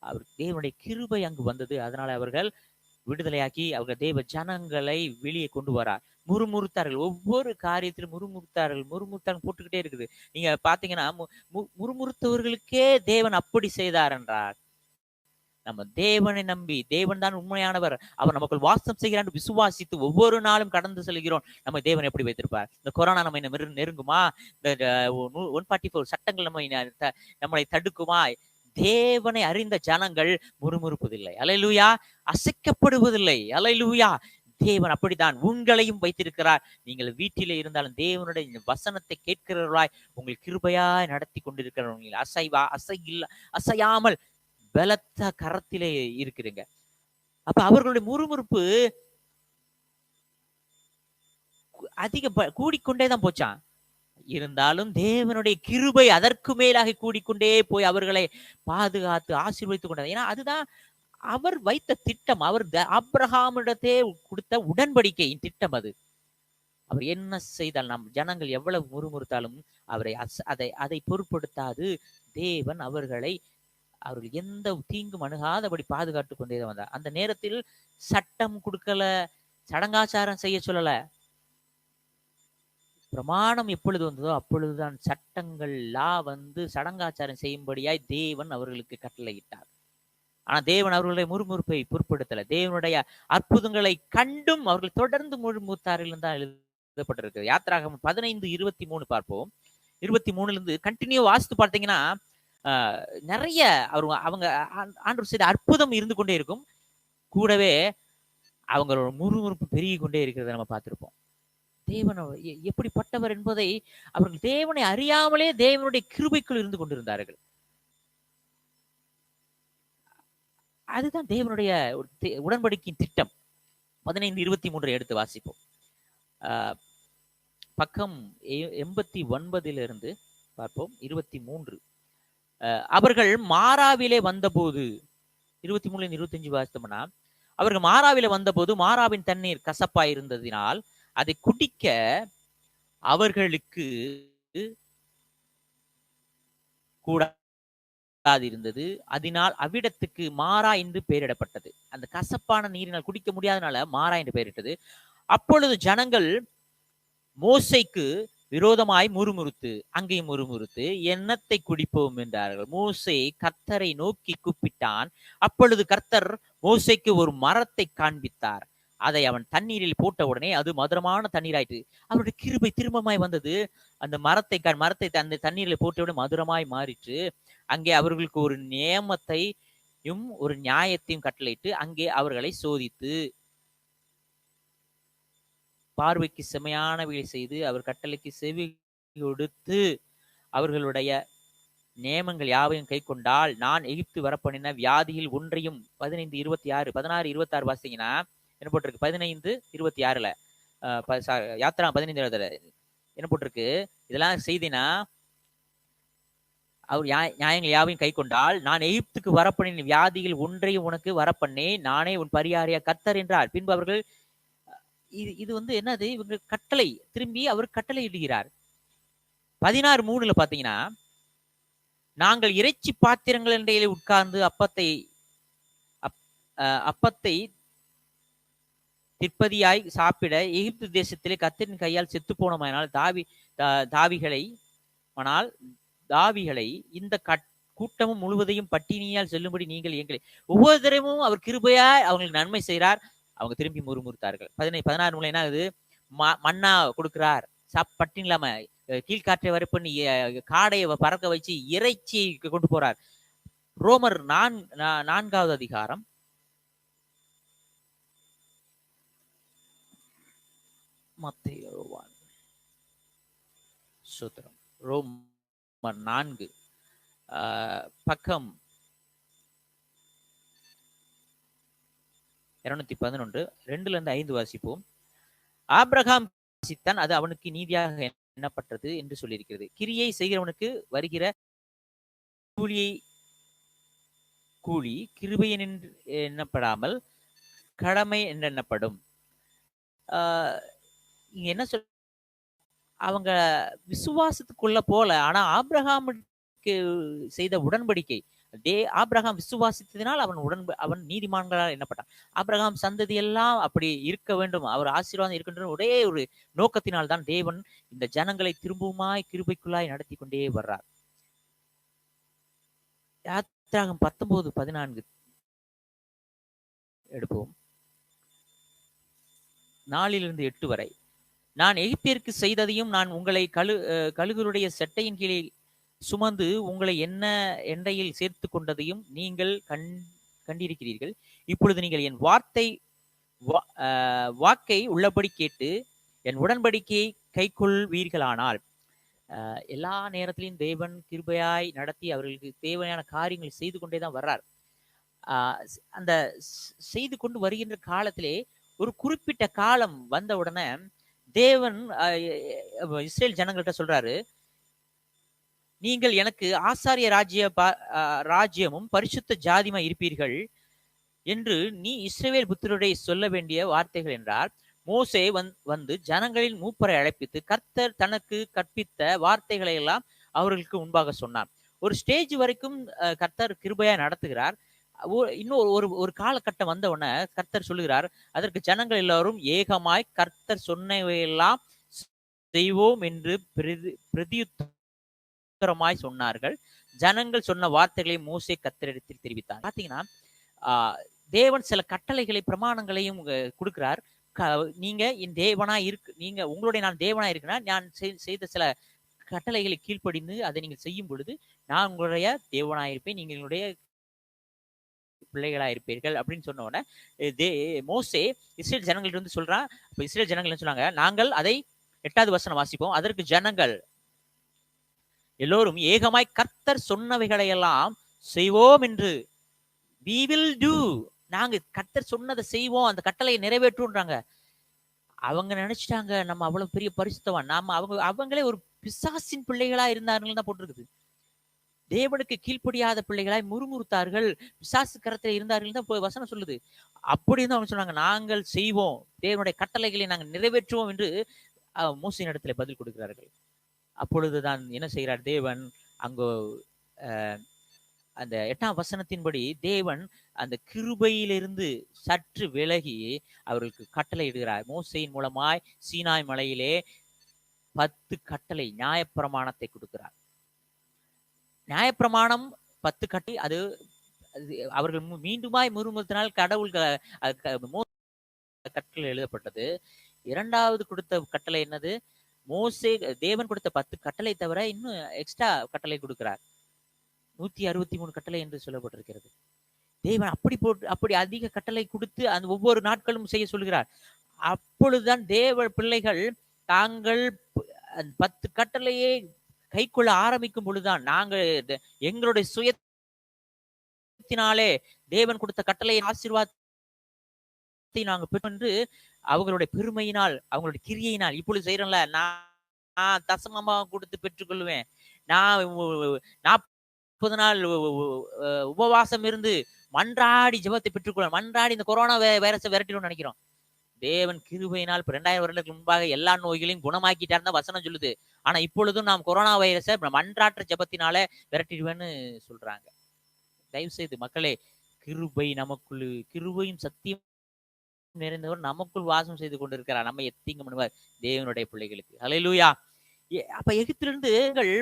அவர் தேவனுடைய கிருபை அங்கு வந்தது. அதனால அவர்கள் விடுதலையாக்கி அவர்கள் தேவ ஜனங்களை வெளியே கொண்டு வரார். முறுமுறுத்தார்கள், ஒவ்வொரு காரியத்திலும் முறுமுறுத்தார்கள் போட்டுக்கிட்டே இருக்குது. நீங்க பாத்தீங்கன்னா முறுமுறுத்தவர்களுக்கே தேவன் அப்படி செய்தார் என்றார். நம்ம தேவனை நம்பி, தேவன் தான் உண்மையானவர், அவர் நமக்குள் வாசம் செய்கிறார் விசுவாசித்து ஒவ்வொரு நாளும் கடந்து செல்கிறோம். நம்ம தேவன் எப்படி வைத்திருப்பார்? இந்த கொரோனா நம்ம நெருங்குமா? இந்த 144 சட்டங்கள் நம்மளை தடுக்குமா? தேவனை அறிந்த ஜனங்கள் முறுமுறுப்பதில்லை, அல்லேலூயா, அசைக்கப்படுவதில்லை, அல்லேலூயா. தேவன் அப்படித்தான் உங்களையும் வைத்திருக்கிறார். நீங்கள் வீட்டிலே இருந்தாலும் தேவனுடைய வசனத்தை கேட்கிறவர்களாய் உங்கள் கிருபையாய் நடத்தி கொண்டிருக்கிறவர்கள் அசையாமல் பலத்த கரத்திலே இருக்கிறீங்க. அப்ப அவர்களுடைய முறுமுறுப்பு கூடிக்கொண்டேதான் போச்சான். இருந்தாலும் தேவனுடைய கிருபை அதற்கு மேலாக கூடிக்கொண்டே போய் அவர்களை பாதுகாத்து ஆசீர்வதித்துக் கொண்டார். ஏன்னா அதுதான் அவர் வைத்த திட்டம். அவர் ஆபிரகாமிடத்தே கொடுத்த உடன்படிக்கையின் திட்டம் அது. அவர் என்ன செய்தால் நம் ஜனங்கள் எவ்வளவு முறுமுறுத்தாலும் அவரை அதை பொருட்படுத்தாது தேவன் அவர்கள் எந்த தீங்கும் அணுகாதபடி பாதுகாத்து கொண்டே வந்தார். அந்த நேரத்தில் சட்டம் கொடுக்கல, சடங்காச்சாரம் செய்ய சொல்லல. பிரமாணம் எப்பொழுது வந்ததோ அப்பொழுதுதான் சட்டங்கள் சடங்காச்சாரம் செய்யும்படியாய் தேவன் அவர்களுக்கு கட்டளையிட்டார். ஆனா தேவன் அவர்களுடைய முறுமுறுப்பை பொருட்படுத்தல. தேவனுடைய அற்புதங்களை கண்டும் அவர்கள் தொடர்ந்து முறுமுறுத்தார்கள் தான் எழுதப்பட்டிருக்கு. யாத்திராகமம் 15:23 பார்ப்போம். 23 இருந்து கண்டினியூ வாசித்து பார்த்தீங்கன்னா நிறைய அவங்க ஆண்டவர் செய்த அற்புதம் இருந்து கொண்டே இருக்கும். கூடவே அவங்களோட முறுமுறுப்பு பெருகி கொண்டே இருக்கிறத நம்ம பார்த்திருப்போம். தேவன் எப்படிப்பட்டவர் என்பதை அவர்கள் தேவனை அறியாமலே தேவனுடைய கிருபைக்குள் இருந்து கொண்டிருந்தார்கள். அதுதான் தேவனுடைய உடன்படிக்கையின் திட்டம். 15:23 எடுத்து வாசிப்போம். பக்கம் 89 பார்ப்போம். 23 அவர்கள் மாராவிலே வந்தபோது 23-25 வாசித்தோம்னா, அவர்கள் மாராவிலே வந்தபோது மாராவின் தண்ணீர் கசப்பாய் இருந்ததினால் அதை குடிக்க அவர்களுக்கு கூடாதிருந்தது. அதனால் அவ்விடத்துக்கு மாரா என்று பெயரிடப்பட்டது. அந்த கசப்பான நீரினால் குடிக்க முடியாதனால மாரா என்று பெயரிட்டது. அப்பொழுது ஜனங்கள் மோசைக்கு விரோதமாய் அங்கேயும் முறுமுறுத்து எண்ணத்தை குடிப்போம் என்றார்கள். மோசே கர்த்தரை நோக்கி கூப்பிட்டான். அப்பொழுது கர்த்தர் மோசைக்கு ஒரு மரத்தை காண்பித்தார். அதை அவன் தண்ணீரில் போட்ட உடனே அது மதுரமான தண்ணீராயிற்று. அவருடைய கிருபை திரும்பமாய் வந்தது. அந்த மரத்தை அந்த தண்ணீரில் போட்டவுடன் மதுரமாய் மாறிற்று. அங்கே அவர்களுக்கு ஒரு நியமத்தையும் ஒரு நியாயத்தையும் கட்டளையிட்டு அங்கே அவர்களை சோதித்து பார்வைக்கு செமையானவைகளை செய்து அவர் கட்டளைக்கு செவி கொடுத்து அவர்களுடைய நியமங்கள் யாவையும் கை கொண்டால் நான் எகிப்து வரப்பண்ணின வியாதியில் ஒன்றையும் 15:26 16-26 வாசிங்கன்னா என்ன போட்டிருக்கு? 15:26 யாத்திரா 15:20 என்ன போட்டிருக்கு? இதெல்லாம் செய்தினா அவர் நியாயங்கள் யாவையும் கை கொண்டால் நான் எகிப்துக்கு வரப்பண்ணின வியாதியில் ஒன்றையும் உனக்கு வரப்பண்ணே, நானே உன் பரியாரியா கர்த்தர் என்றார். பின்பு அவர்கள் இது என்னது? இவங்க கட்டளை திரும்பி அவர் கட்டளை இடுகிறார். 16:3 பாத்தீங்கன்னா, நாங்கள் இறைச்சி பாத்திரங்கள் இடையிலே உட்கார்ந்து அப்பத்தை திற்பதியாய் சாப்பிட எகிப்து தேசத்திலே கர்த்தரின் கையால் செத்து போனோமானால் தாவிகளை இந்த கூட்டமும் முழுவதையும் பட்டினியால் செல்லும்படி நீங்கள் எங்களை ஒவ்வொரு தடவையும் அவர் கிருபையாய் அவங்களுக்கு நன்மை செய்கிறார். அவங்க திரும்பி முறுமுறுத்தார்கள். 16 முறை என்ன ஆகுது? மண்ணா கொடுக்கிறார், பட்டினி இல்லாம கீழ்காற்றை வரை பண்ணி காடையை பறக்க வச்சு இறைச்சியை கொண்டு போறார். ரோமர் 4வது அதிகாரம் 4 பக்கம் 211 2-5 வாசிப்போம். ஆபிரகாம் வாசித்தான், அது அவனுக்கு நீதியாக எண்ணப்பட்டது என்று சொல்லியிருக்கிறது. கிரியை செய்கிறவனுக்கு வருகிற கூலி கிருபையின் எண்ணப்படாமல் கடமை என்று எண்ணப்படும். இங்க என்ன சொல், அவங்க விசுவாசத்துக்குள்ள போல, ஆனா ஆபிரகாமுக்கு செய்த உடன்படிக்கை, ஆபிரகாம் விசுவாசித்ததினால் அவன் நீதிமான்களால் எண்ணப்பட்டான். ஆபிரகாம் சந்ததி எல்லாம் அப்படி இருக்க வேண்டும், அவர் ஆசீர்வாதம் இருக்கின்ற ஒரே ஒரு நோக்கத்தினால் தான் தேவன் இந்த ஜனங்களை திரும்பவுமாய் கிருபைக்குள்ளாய் நடத்தி கொண்டே வர்றார். யாத்திராகம் 19:14 எடுப்போம். 4-8 வரை. நான் எகிப்தியருக்கு செய்ததையும் நான் உங்களை கழுகுடைய செட்டையின் கீழே சுமந்து உங்களை எண்ணெயில் சேர்த்து கொண்டதையும் நீங்கள் கண்டிருக்கிறீர்கள். இப்பொழுது நீங்கள் என் வாக்கை உள்ளபடி கேட்டு என் உடன்படிக்கையை கைக்கொள்வீர்களானால். எல்லா நேரத்திலையும் தேவன் கிருபையாய் நடத்தி அவர்களுக்கு தேவையான காரியங்கள் செய்து கொண்டேதான் வர்றார். அந்த செய்து கொண்டு வருகின்ற காலத்திலே ஒரு குறிப்பிட்ட காலம் வந்த உடனே தேவன் இஸ்ரேல் ஜனங்கள்கிட்ட சொல்றாரு, நீங்கள் எனக்கு ஆசாரிய ராஜ்யமும் பரிசுத்த ஜாதியுமா இருப்பீர்கள் என்று நீ இஸ்ரவேல் புத்திரருடைய சொல்ல வேண்டிய வார்த்தைகள் என்றார். மோசே வந்து ஜனங்களின் மூப்பரை அழைப்பித்து கர்த்தர் தனக்கு கற்பித்த வார்த்தைகளை எல்லாம் அவர்களுக்கு முன்பாக சொன்னார். ஒரு ஸ்டேஜ் வரைக்கும் கர்த்தர் கிருபையா நடத்துகிறார். இன்னும் ஒரு காலகட்டம் வந்த உடனே கர்த்தர் சொல்லுகிறார், அதற்கு ஜனங்கள் எல்லாரும் ஏகமாய் கர்த்தர் சொன்னவையெல்லாம் செய்வோம் என்று பிரதியுத்தரமாய் சொன்னார்கள். ஜனங்கள் சொன்ன வார்த்தைகளை மோசே கர்த்தரிடத்தில் தெரிவித்தார். பாத்தீங்கன்னா தேவன் சில கட்டளைகளை பிரமாணங்களையும் கொடுக்கிறார். நீங்க என் தேவனா நீங்க உங்களுடைய நான் தேவனா இருக்குன்னா நான் செய்த சில கட்டளைகளை கீழ்ப்படிந்து அதை நீங்கள் செய்யும் பொழுது நான் உங்களுடைய தேவனாயிருப்பேன், நீங்க எங்களுடைய பிள்ளைகளா இருப்பீர்கள் அப்படின்னு சொன்ன உடனே மோசே இஸ்ரேல் ஜனங்கள் இருந்து சொல்றான். அப்ப இஸ்ரேல் ஜனங்கள் சொன்னாங்க, நாங்கள் அதை 8வது வசனம் வாசிப்போம். அதற்கு ஜனங்கள் எல்லோரும் ஏகமாய் கர்த்தர் சொன்னவைகளை எல்லாம் செய்வோம் என்று, we will do, நாங்க கர்த்தர் சொன்னதை செய்வோம், அந்த கட்டளையை நிறைவேற்றுன்றாங்க. அவங்க நினைச்சிட்டாங்க நம்ம அவ்வளவு பெரிய பரிசுத்தவான், நாம அவங்களே ஒரு பிசாசின் பிள்ளைகளா இருந்தார்கள் தான் போட்டிருக்குது. தேவனுக்கு கீழ்ப்படியாத பிள்ளைகளாய் முறுமுறுத்தார்கள், பிசாசு கரத்தில் இருந்தார்கள் தான் வசனம் சொல்லுது. அப்படின்னு அவங்க சொன்னாங்க, நாங்கள் செய்வோம், தேவனுடைய கட்டளைகளை நாங்கள் நிறைவேற்றுவோம் என்று மோசேயின் இடத்துல பதில் கொடுக்கிறார்கள். அப்பொழுதுதான் என்ன செய்கிறார் தேவன், அங்கோ அந்த 8ஆம் வசனத்தின்படி தேவன் அந்த கிருபையிலிருந்து சற்று விலகி அவர்களுக்கு கட்டளை இடுகிறார். மோசேயின் மூலமாய் சீனாய் மலையிலே 10 கட்டளை நியாயப்பிரமாணத்தை கொடுக்கிறார். நியாயப்பிரமாணம் 10 கட்டளை, அது அவர்கள் மீண்டுமாய் முறுமுறுத்தினால் கடவுள் கட்டளை எழுதப்பட்டது. 2வது கொடுத்த கட்டளை என்னது? மோசே தேவன் கொடுத்த 10 கட்டளை தவிர இன்னும் எக்ஸ்ட்ரா கட்டளை கொடுக்கிறார். 163 கட்டளை என்று சொல்லப்பட்டிருக்கிறது. தேவன் அப்படி அதிக கட்டளை கொடுத்து அந்த ஒவ்வொரு நாட்களும் செய்ய சொல்கிறார். அப்பொழுதுதான் தேவ பிள்ளைகள் தாங்கள் 10 கட்டளையே கைக்கொள்ள ஆரம்பிக்கும் பொழுதுதான் நாங்கள் எங்களுடைய சுயத்தினாலே தேவன் கொடுத்த கட்டளை ஆசீர்வாதத்தை நாங்கள் பெற்று அவங்களுடைய பெருமையினால் அவங்களுடைய கிரியையினால் இப்பொழுது செய்யறோம்ல, நான் தசமமா கொடுத்து பெற்றுக்கொள்வேன், நான் 40 நாள் உபவாசம் இருந்து மன்றாடி ஜெபத்தை பெற்றுக்கொள்ள, மன்றாடி இந்த கொரோனா வைரஸை விரட்டிடும்னு நினைக்கிறோம். தேவன் கிருபையினால் 2000 வருடங்களுக்கு முன்பாக எல்லா நோய்களையும் குணமாக்கிட்டார் தான் வசனம் சொல்லுது. ஆனா இப்பொழுதும் நாம் கொரோனா வைரஸை மன்றாற்ற ஜெபத்தினால விரட்டிடுவேன்னு சொல்றாங்க. தயவு செய்து மக்களே, கிருபை நமக்குள்ளு, கிருபையும் சத்தியம் நிறைந்தவர் நமக்குள் வாசம் செய்து கொண்டிருக்கிறார். நம்ம எத்தீங்கு பண்ணுவார் தேவனுடைய பிள்ளைகளுக்கு. ஹல்லேலூயா. அப்ப எகிப்திலிருந்து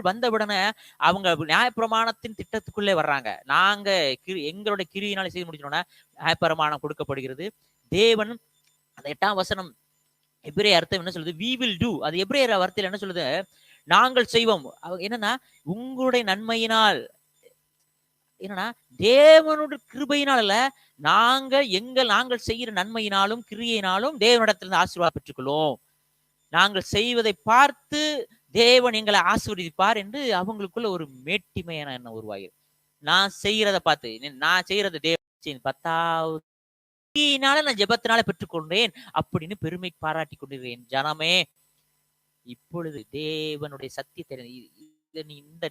வந்தவுடனே அவங்க நியாயப்பிரமாணத்தின் திட்டத்துக்குள்ளே வர்றாங்க. நாங்க எங்களுடைய கிரியினாலே செய்து முடிச்சோம்னா நியாயப்பிரமாணம் கொடுக்கப்படுகிறது. தேவன் அந்த 8ஆம் வசனம் எபிரேய அர்த்தம் என்ன சொல்லுது? we will do. அது எபிரேய வார்த்தையில என்ன சொல்லுது? நாங்கள் செய்வோம். என்னன்னா உங்களுடைய நன்மையினால், என்னன்னா தேவனுடைய கிருபையினால் அல்ல, நாங்கள் செய்கிற நன்மையினாலும் கிரியையினாலும் தேவனிடத்திலிருந்து ஆசீர்வாதம் பெற்றுக்கொள்வோம். நாங்கள் செய்வதை பார்த்து தேவன் எங்களை ஆசீர்வதிப்பார் என்று அவங்களுக்குள்ள ஒரு மேட்டிமையான எண்ணம் உருவாகிறது. நான் செய்யறத பார்த்து, நான் செய்யறது தேவன் 10வது நான் ஜெபத்தினால பெற்றுக்கொண்டேன் அப்படின்னு பெருமை பாராட்டி கொண்டிருக்கிறேன். ஜனமே, இப்பொழுது தேவனுடைய சத்தியத்தை இந்த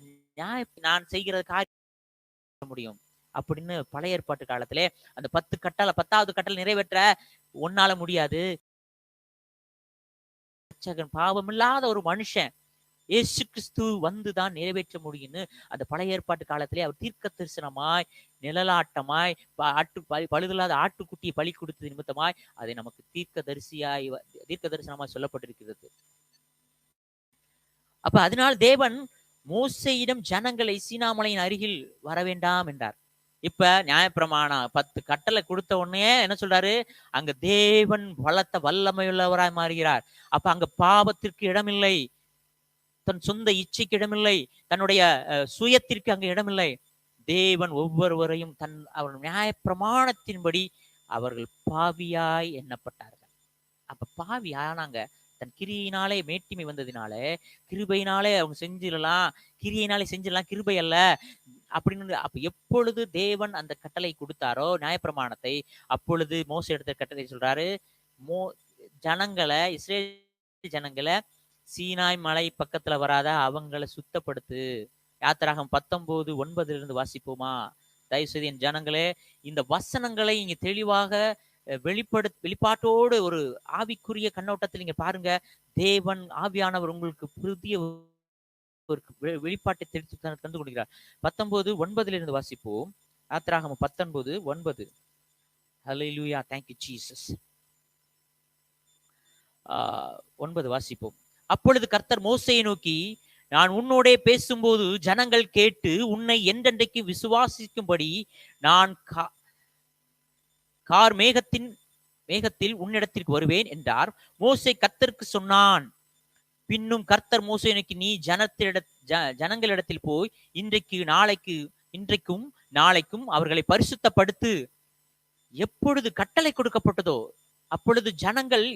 நான் செய்கிற காரியம் முடியும் அப்படின்னு பழைய ஏற்பாட்டு காலத்திலே அந்த 10வது கட்டளை நிறைவேற்ற ஒன்னால முடியாது. பாவமில்லாத ஒரு மனுஷன் இயேசு கிறிஸ்து வந்துதான் நிறைவேற்ற முடியும்னு அந்த பழைய ஏற்பாட்டு காலத்திலே அவர் தீர்க்க தரிசனமாய், நிழலாட்டமாய், பழுதில்லாத ஆட்டுக்குட்டியை பலி கொடுத்தது நிமித்தமாய் அதை நமக்கு தீர்க்க தரிசனமாய் சொல்லப்பட்டிருக்கிறது. அப்ப அதனால் தேவன் மோசேயிடம் ஜனங்களை சீனாமலையின் அருகில் வர வேண்டாம் என்றார். இப்ப நியாயப்பிரமாணம் 10 கட்டளை கொடுத்த உடனே என்ன சொல்றாரு? அங்க தேவன் பலத்த வல்லமையுள்ளவராய் மாறுகிறார். அப்ப அங்க பாவத்திற்கு இடமில்லை, தன் சொந்த இச்சைக்கு இடமில்லை, தன்னுடைய சுயத்திற்கு அங்கு இடமில்லை. தேவன் ஒவ்வொருவரையும் அவர் நியாயப்பிரமாணத்தின்படி அவர்கள் பாவியாய் எண்ணப்பட்டார்கள். அப்ப பாவி ஆனாங்க. தன் கிரியினாலே மேட்டிமை வந்ததினால, கிருபையினாலே அவங்க செஞ்சிடலாம், கிரியினாலே செஞ்சிடலாம், கிருபை அல்ல அப்படின்னு. அப்ப எப்பொழுது தேவன் அந்த கட்டளை கொடுத்தாரோ நியாயப்பிரமாணத்தை, அப்பொழுது மோசே எடுத்த கட்டளை சொல்றாரு, ஜனங்களை, இஸ்ரேல் ஜனங்களை சீனாய் மலை பக்கத்துல வராத அவங்களை சுத்தப்படுத்து. யாத்திராகம் 19:9 வாசிப்போமா? தயவு செய்து என் ஜனங்களே, இந்த வசனங்களை இங்க தெளிவாக வெளிப்பாட்டோடு ஒரு ஆவிக்குரிய கண்ணோட்டத்தில் நீங்க பாருங்க. தேவன் ஆவியானவர் உங்களுக்கு புதிய ஒரு வெளிப்பாட்டை தந்து கொடுக்கிறார். 19:9 வாசிப்போம். யாத்திராகம் 19:9. ஹல்லேலூயா, தேங்க் யூ ஜீசஸ். 9 வாசிப்போம். அப்பொழுது கர்த்தர் மோசேயை நோக்கி, நான் உன்னோடே பேசும்போது ஜனங்கள் கேட்டு உன்னை என்றென்றைக்கு விசுவாசிக்கும்படி நான் மேகத்தில் உன்னிடத்திற்கு வருவேன் என்றார். மோசே கர்த்தருக்கு சொன்னான். பின்னும் கர்த்தர் மோசேயை நோக்கி, நீ ஜனங்களிடத்தில் போய் இன்றைக்கும் நாளைக்கும் அவர்களை பரிசுத்தப்படுத்து. எப்பொழுது கட்டளை கொடுக்கப்பட்டதோ அப்பொழுது ஜனங்கள்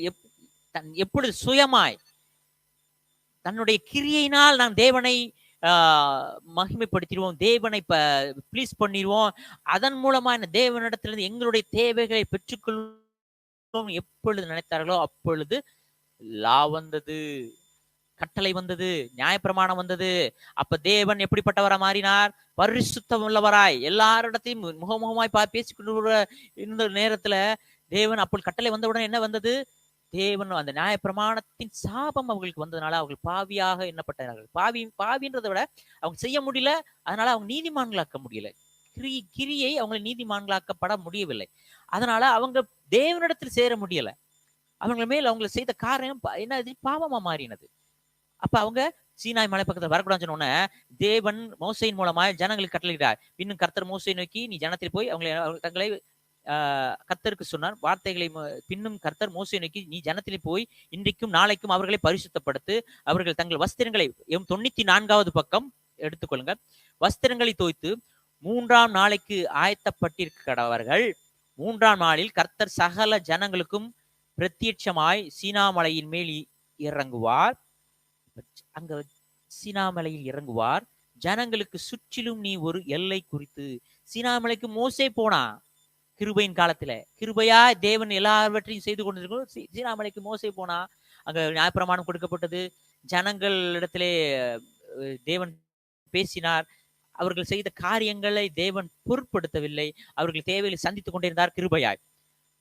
எப்பொழுது சுயமாய் தன்னுடைய கிரியையினால் நாம் தேவனை மகிமைப்படுத்திடுவோம், தேவனை ப்ளீஸ் பண்ணிடுவோம், அதன் மூலமா தேவனிடத்திலிருந்து எங்களுடைய தேவைகளை பெற்றுக்கொள்வோம் எப்பொழுது நினைத்தார்களோ அப்பொழுது லா வந்தது, கட்டளை வந்தது, நியாயப்பிரமாணம் வந்தது. அப்ப தேவன் எப்படிப்பட்டவரா மாறினார்? பரிசுத்தம் உள்ளவராய் எல்லாரிடத்தையும் முகமுகமாய் பேசிக்கொண்டு இருந்த நேரத்துல தேவன் அப்பொழுது கட்டளை வந்தவுடன் என்ன வந்தது? தேவன் அந்த நியாயப்பிரமாணத்தின் சாபம் அவங்களுக்கு வந்ததுனால அவர்கள் பாவியாக எண்ணப்பட்டார்கள். பாவின்றதை விட அவங்க செய்ய முடியல, அதனால அவங்க நீதிமான்களாக்க முடியல. கிரியை அவங்களை நீதிமான்களாக்கப்பட முடியவில்லை. அதனால அவங்க தேவனிடத்தில் சேர முடியல. அவங்க மேல் அவங்க செய்த காரியம் என்ன, பாவமா மாறினது. அப்ப அவங்க சீனாய் மலை பக்கத்துல வரக்கூடாதுன்னு சொன்ன உடனே தேவன் மோசையின் மூலமா ஜனங்களுக்கு கட்டளையிட்டார். இன்னும் கர்த்தர் மோசையை நோக்கி, நீ ஜனத்தில் போய் தங்களை கர்த்தருக்கு சொன்னார் வார்த்தைகளை. பின்னும் கர்த்தர் மோசேயை நோக்கி, நீ ஜனத்திலே போய் இன்றைக்கும் நாளைக்கும் அவர்களை பரிசுத்தப்படுத்து. அவர்கள் தங்கள் வஸ்திரங்களை 94வது பக்கம் எடுத்துக்கொள்ளுங்க. வஸ்திரங்களை தோய்த்து 3ஆம் நாளைக்கு ஆயத்தப்பட்டிருக்கிறவர்கள் 3ஆம் நாளில் கர்த்தர் சகல ஜனங்களுக்கும் பிரத்யட்சமாய் சீனாமலையின் மேல் இறங்குவார். அங்க சீனாமலையில் இறங்குவார். ஜனங்களுக்கு சுற்றிலும் நீ ஒரு எல்லை குறித்து. சீனாமலைக்கு மோசே போனா கிருபையின் காலத்துல, கிருபையா தேவன் எல்லாவற்றையும் செய்து கொண்டிருக்கும். சீனாமலைக்கு மோசே போனா அங்க நியாயப்பிரமாணம் கொடுக்கப்பட்டது. ஜனங்களிடத்திலே தேவன் பேசினார். அவர்கள் செய்த காரியங்களை தேவன் பொருட்படுத்தவில்லை. அவர்கள் தேவையை சந்தித்துக் கொண்டிருந்தார் கிருபையாய்.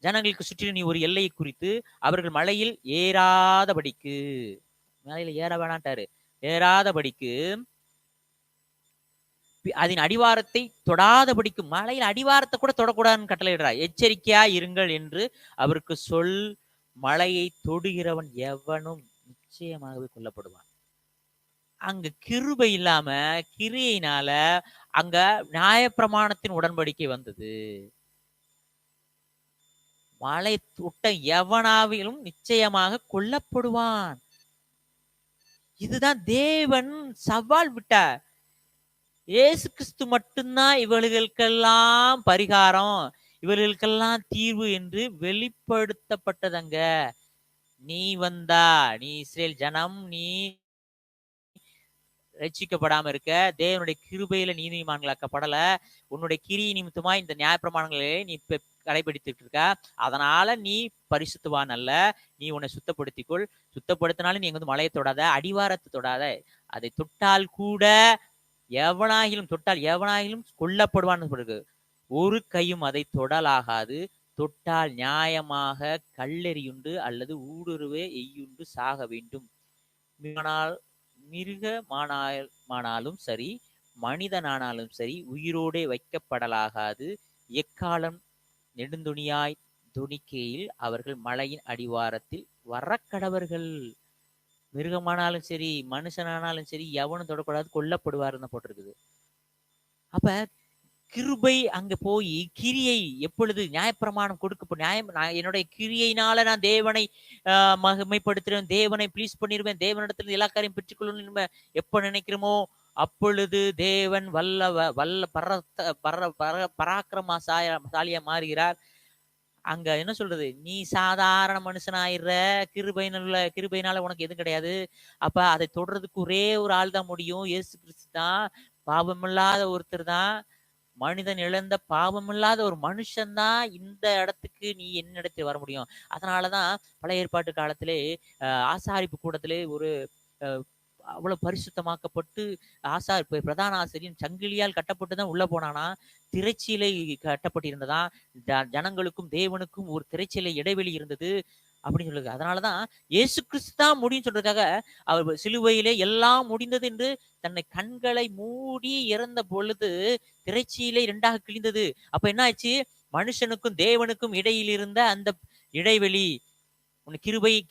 ஜனங்களுக்கு சுற்றிலும் நீ ஒரு எல்லையை குறித்து அவர்கள் மலையில் ஏறாதபடிக்கு, மலையில ஏற வேணான்ட்டாரு, ஏறாதபடிக்கு அதன் அடிவாரத்தை தொடாதபடிக்கு, மலையின் அடிவாரத்தை கூட தொடக்கூடாதுன்னு கட்டளையிடுறார். எச்சரிக்கையா இருங்கள் என்று அவருக்கு சொல். மலையை தொடுகிறவன் எவனும் நிச்சயமாகவே கொல்லப்படுவான். அங்க கிருபை இல்லாம கிரியையினால அங்க நியாயப்பிரமாணத்தின் உடன்படிக்கை வந்தது. மலை தொட்ட எவனாவிலும் நிச்சயமாக கொல்லப்படுவான். இதுதான் தேவன் சவால் விட்டார். இயேசு கிறிஸ்து மட்டும்தான் இவர்களுக்கெல்லாம் பரிகாரம், இவர்களுக்கெல்லாம் தீர்வு என்று வெளிப்படுத்தப்பட்டதங்க. நீ வந்தா, நீ இஸ்ரேல் ஜனம், நீ ரட்சிக்கப்படாம இருக்க, தேவனுடைய கிருபையில நீதிமான்களாக்கப்படல, உன்னுடைய கிரி நிமித்தமா இந்த நியாயப்பிரமாணங்களை நீ கடைபிடித்துட்டு இருக்க, அதனால நீ பரிசுத்தவான் அல்ல, நீ உன்னை சுத்தப்படுத்திக்கொள். சுத்தப்படுத்தினாலும் நீ மலையை தொடாத, அடிவாரத்தை தொடாத, அதை தொட்டால் கூட எவனாகிலும் கொல்லப்படுவான்னு சொல்றது. ஒரு கையும் அதை தொடலாகாது, தொட்டால் நியாயமாக கல்லெறியுண்டு அல்லது ஊடுருவே எய்யுண்டு சாக வேண்டும். மிருகமானாலும் சரி, மனிதனானாலும் சரி, உயிரோடே வைக்கப்படலாகாது. எக்காலம் நெடுந்துணியாய் துணிக்கையில் அவர்கள் மலையின் அடிவாரத்தில் வரக்கடவர்கள். மிருகமானாலும் சரி, மனுஷனானாலும் சரி, எவனும் தொடக்கூடாது, கொல்லப்படுவார்னு போட்டிருக்குது. அப்ப கிருபை அங்க போய் கிரியை எப்பொழுது நியாயப்பிரமாணம் கொடுக்கப்படும், என்னுடைய கிரியையினால நான் தேவனை மகிமைப்படுத்துறேன், தேவனை ப்ளீஸ் பண்ணிடுவேன், தேவனிடத்துல எல்லா காரையும் பெற்றுக்கொள்ளணும் எப்ப நினைக்கிறோமோ அப்பொழுது தேவன் வல்ல பராக்கிரமசாலியா மாறுகிறார். அங்க என்ன சொல்றது, நீ சாதாரண மனுஷனாயிடுற, கிருபையினால உனக்கு எதுவும் கிடையாது. அப்ப அதை தொடர்றதுக்கு ஒரே ஒரு ஆள் தான் முடியும், இயேசு கிறிஸ்து தான். பாவமில்லாத ஒருத்தர் தான், மனிதன் இழந்த பாவமில்லாத ஒரு மனுஷன் தான் இந்த இடத்துக்கு நீ என்னிடத்தில் வர முடியும். அதனாலதான் பழைய ஏற்பாட்டு காலத்திலே ஆசாரிப்பு கூடத்திலே ஒரு அவ்வளவு பரிசுத்தமாக்கப்பட்டு பிரதான ஆசிரியன் சங்கிலியால் கட்டப்பட்டுதான் உள்ள போனானா, திரைச்சீலை கட்டப்பட்டிருந்ததா, ஜனங்களுக்கும் தேவனுக்கும் ஒரு திரைச்சீலை இடைவெளி இருந்தது அப்படின்னு சொல்லுது. அதனாலதான் இயேசு கிறிஸ்து தான் முடியும் சொல்றதுக்காக அவர் சிலுவையிலே எல்லாம் முடிந்தது என்று தன்னை கண்களை மூடி இறந்த பொழுது திரைச்சீலை 2ஆக கிழிந்தது. அப்ப என்ன ஆச்சு, மனுஷனுக்கும் தேவனுக்கும் இடையில் இருந்த அந்த இடைவெளி,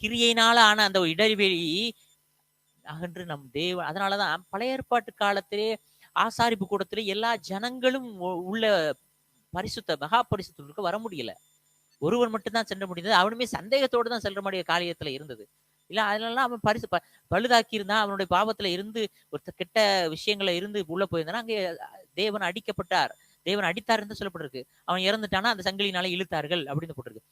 கிரியையினால ஆன அந்த இடைவெளி அகன்று நம் தேவன். அதனாலதான் பழைய ஏற்பாட்டு காலத்திலே ஆசாரிப்பு கூடத்திலே எல்லா ஜனங்களும் உள்ள மகா பரிசுத்தத்துக்கு வர முடியல. ஒருவன் மட்டும்தான் செல்ல முடிந்தது. அவனுமே சந்தேகத்தோடு தான் செல்ற மாதிரி காரியத்துல இருந்தது. இல்ல அதனால அவன் பழுதாக்கி இருந்தான், அவனுடைய பாவத்துல இருந்து ஒரு கெட்ட விஷயங்களை இருந்து உள்ள போயிருந்தான். அங்கே தேவன் அடிக்கப்பட்டார், தேவன் அடித்தார் என்று சொல்லப்பட்டிருக்கு. அவன் இறந்துட்டானா அந்த சங்கிலினால இழுத்தார்கள் அப்படின்னு போட்டிருக்கு.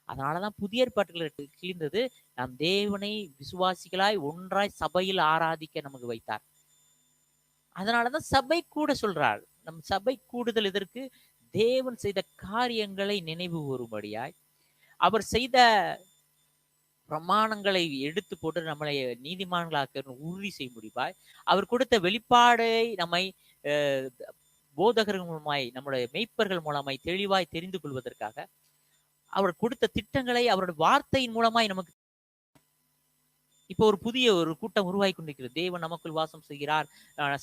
அதனாலதான் புதிய ஏற்பாட்டுகள் கிழிந்தது. நாம் தேவனை விசுவாசிகளாய் ஒன்றாய் சபையில் ஆராதிக்க நமக்கு வைத்தார். அதனாலதான் சபை கூட சொல்றார். நம் சபை கூடுதல் இதற்கு தேவன் செய்த காரியங்களை நினைவு கூறும்படியாய், அவர் செய்த பிரமாணங்களை எடுத்து போட்டு நம்மளை நீதிமான்களாக்க உறுதி செய்ய முடிவாய், அவர் கொடுத்த வெளிப்பாடை நம்மை போதகர்கள் மூலமாய், நம்முடைய மெய்ப்பர்கள் மூலமாய் தெளிவாய் தெரிந்து கொள்வதற்காக அவர் கொடுத்த திட்டங்களை அவருடைய வார்த்தையின் மூலமாய் நமக்கு இப்போ ஒரு புதிய ஒரு கூட்டம் உருவாக்கி கொண்டிருக்கிறது. தேவன் நமக்குள் வாசம் செய்கிறார்,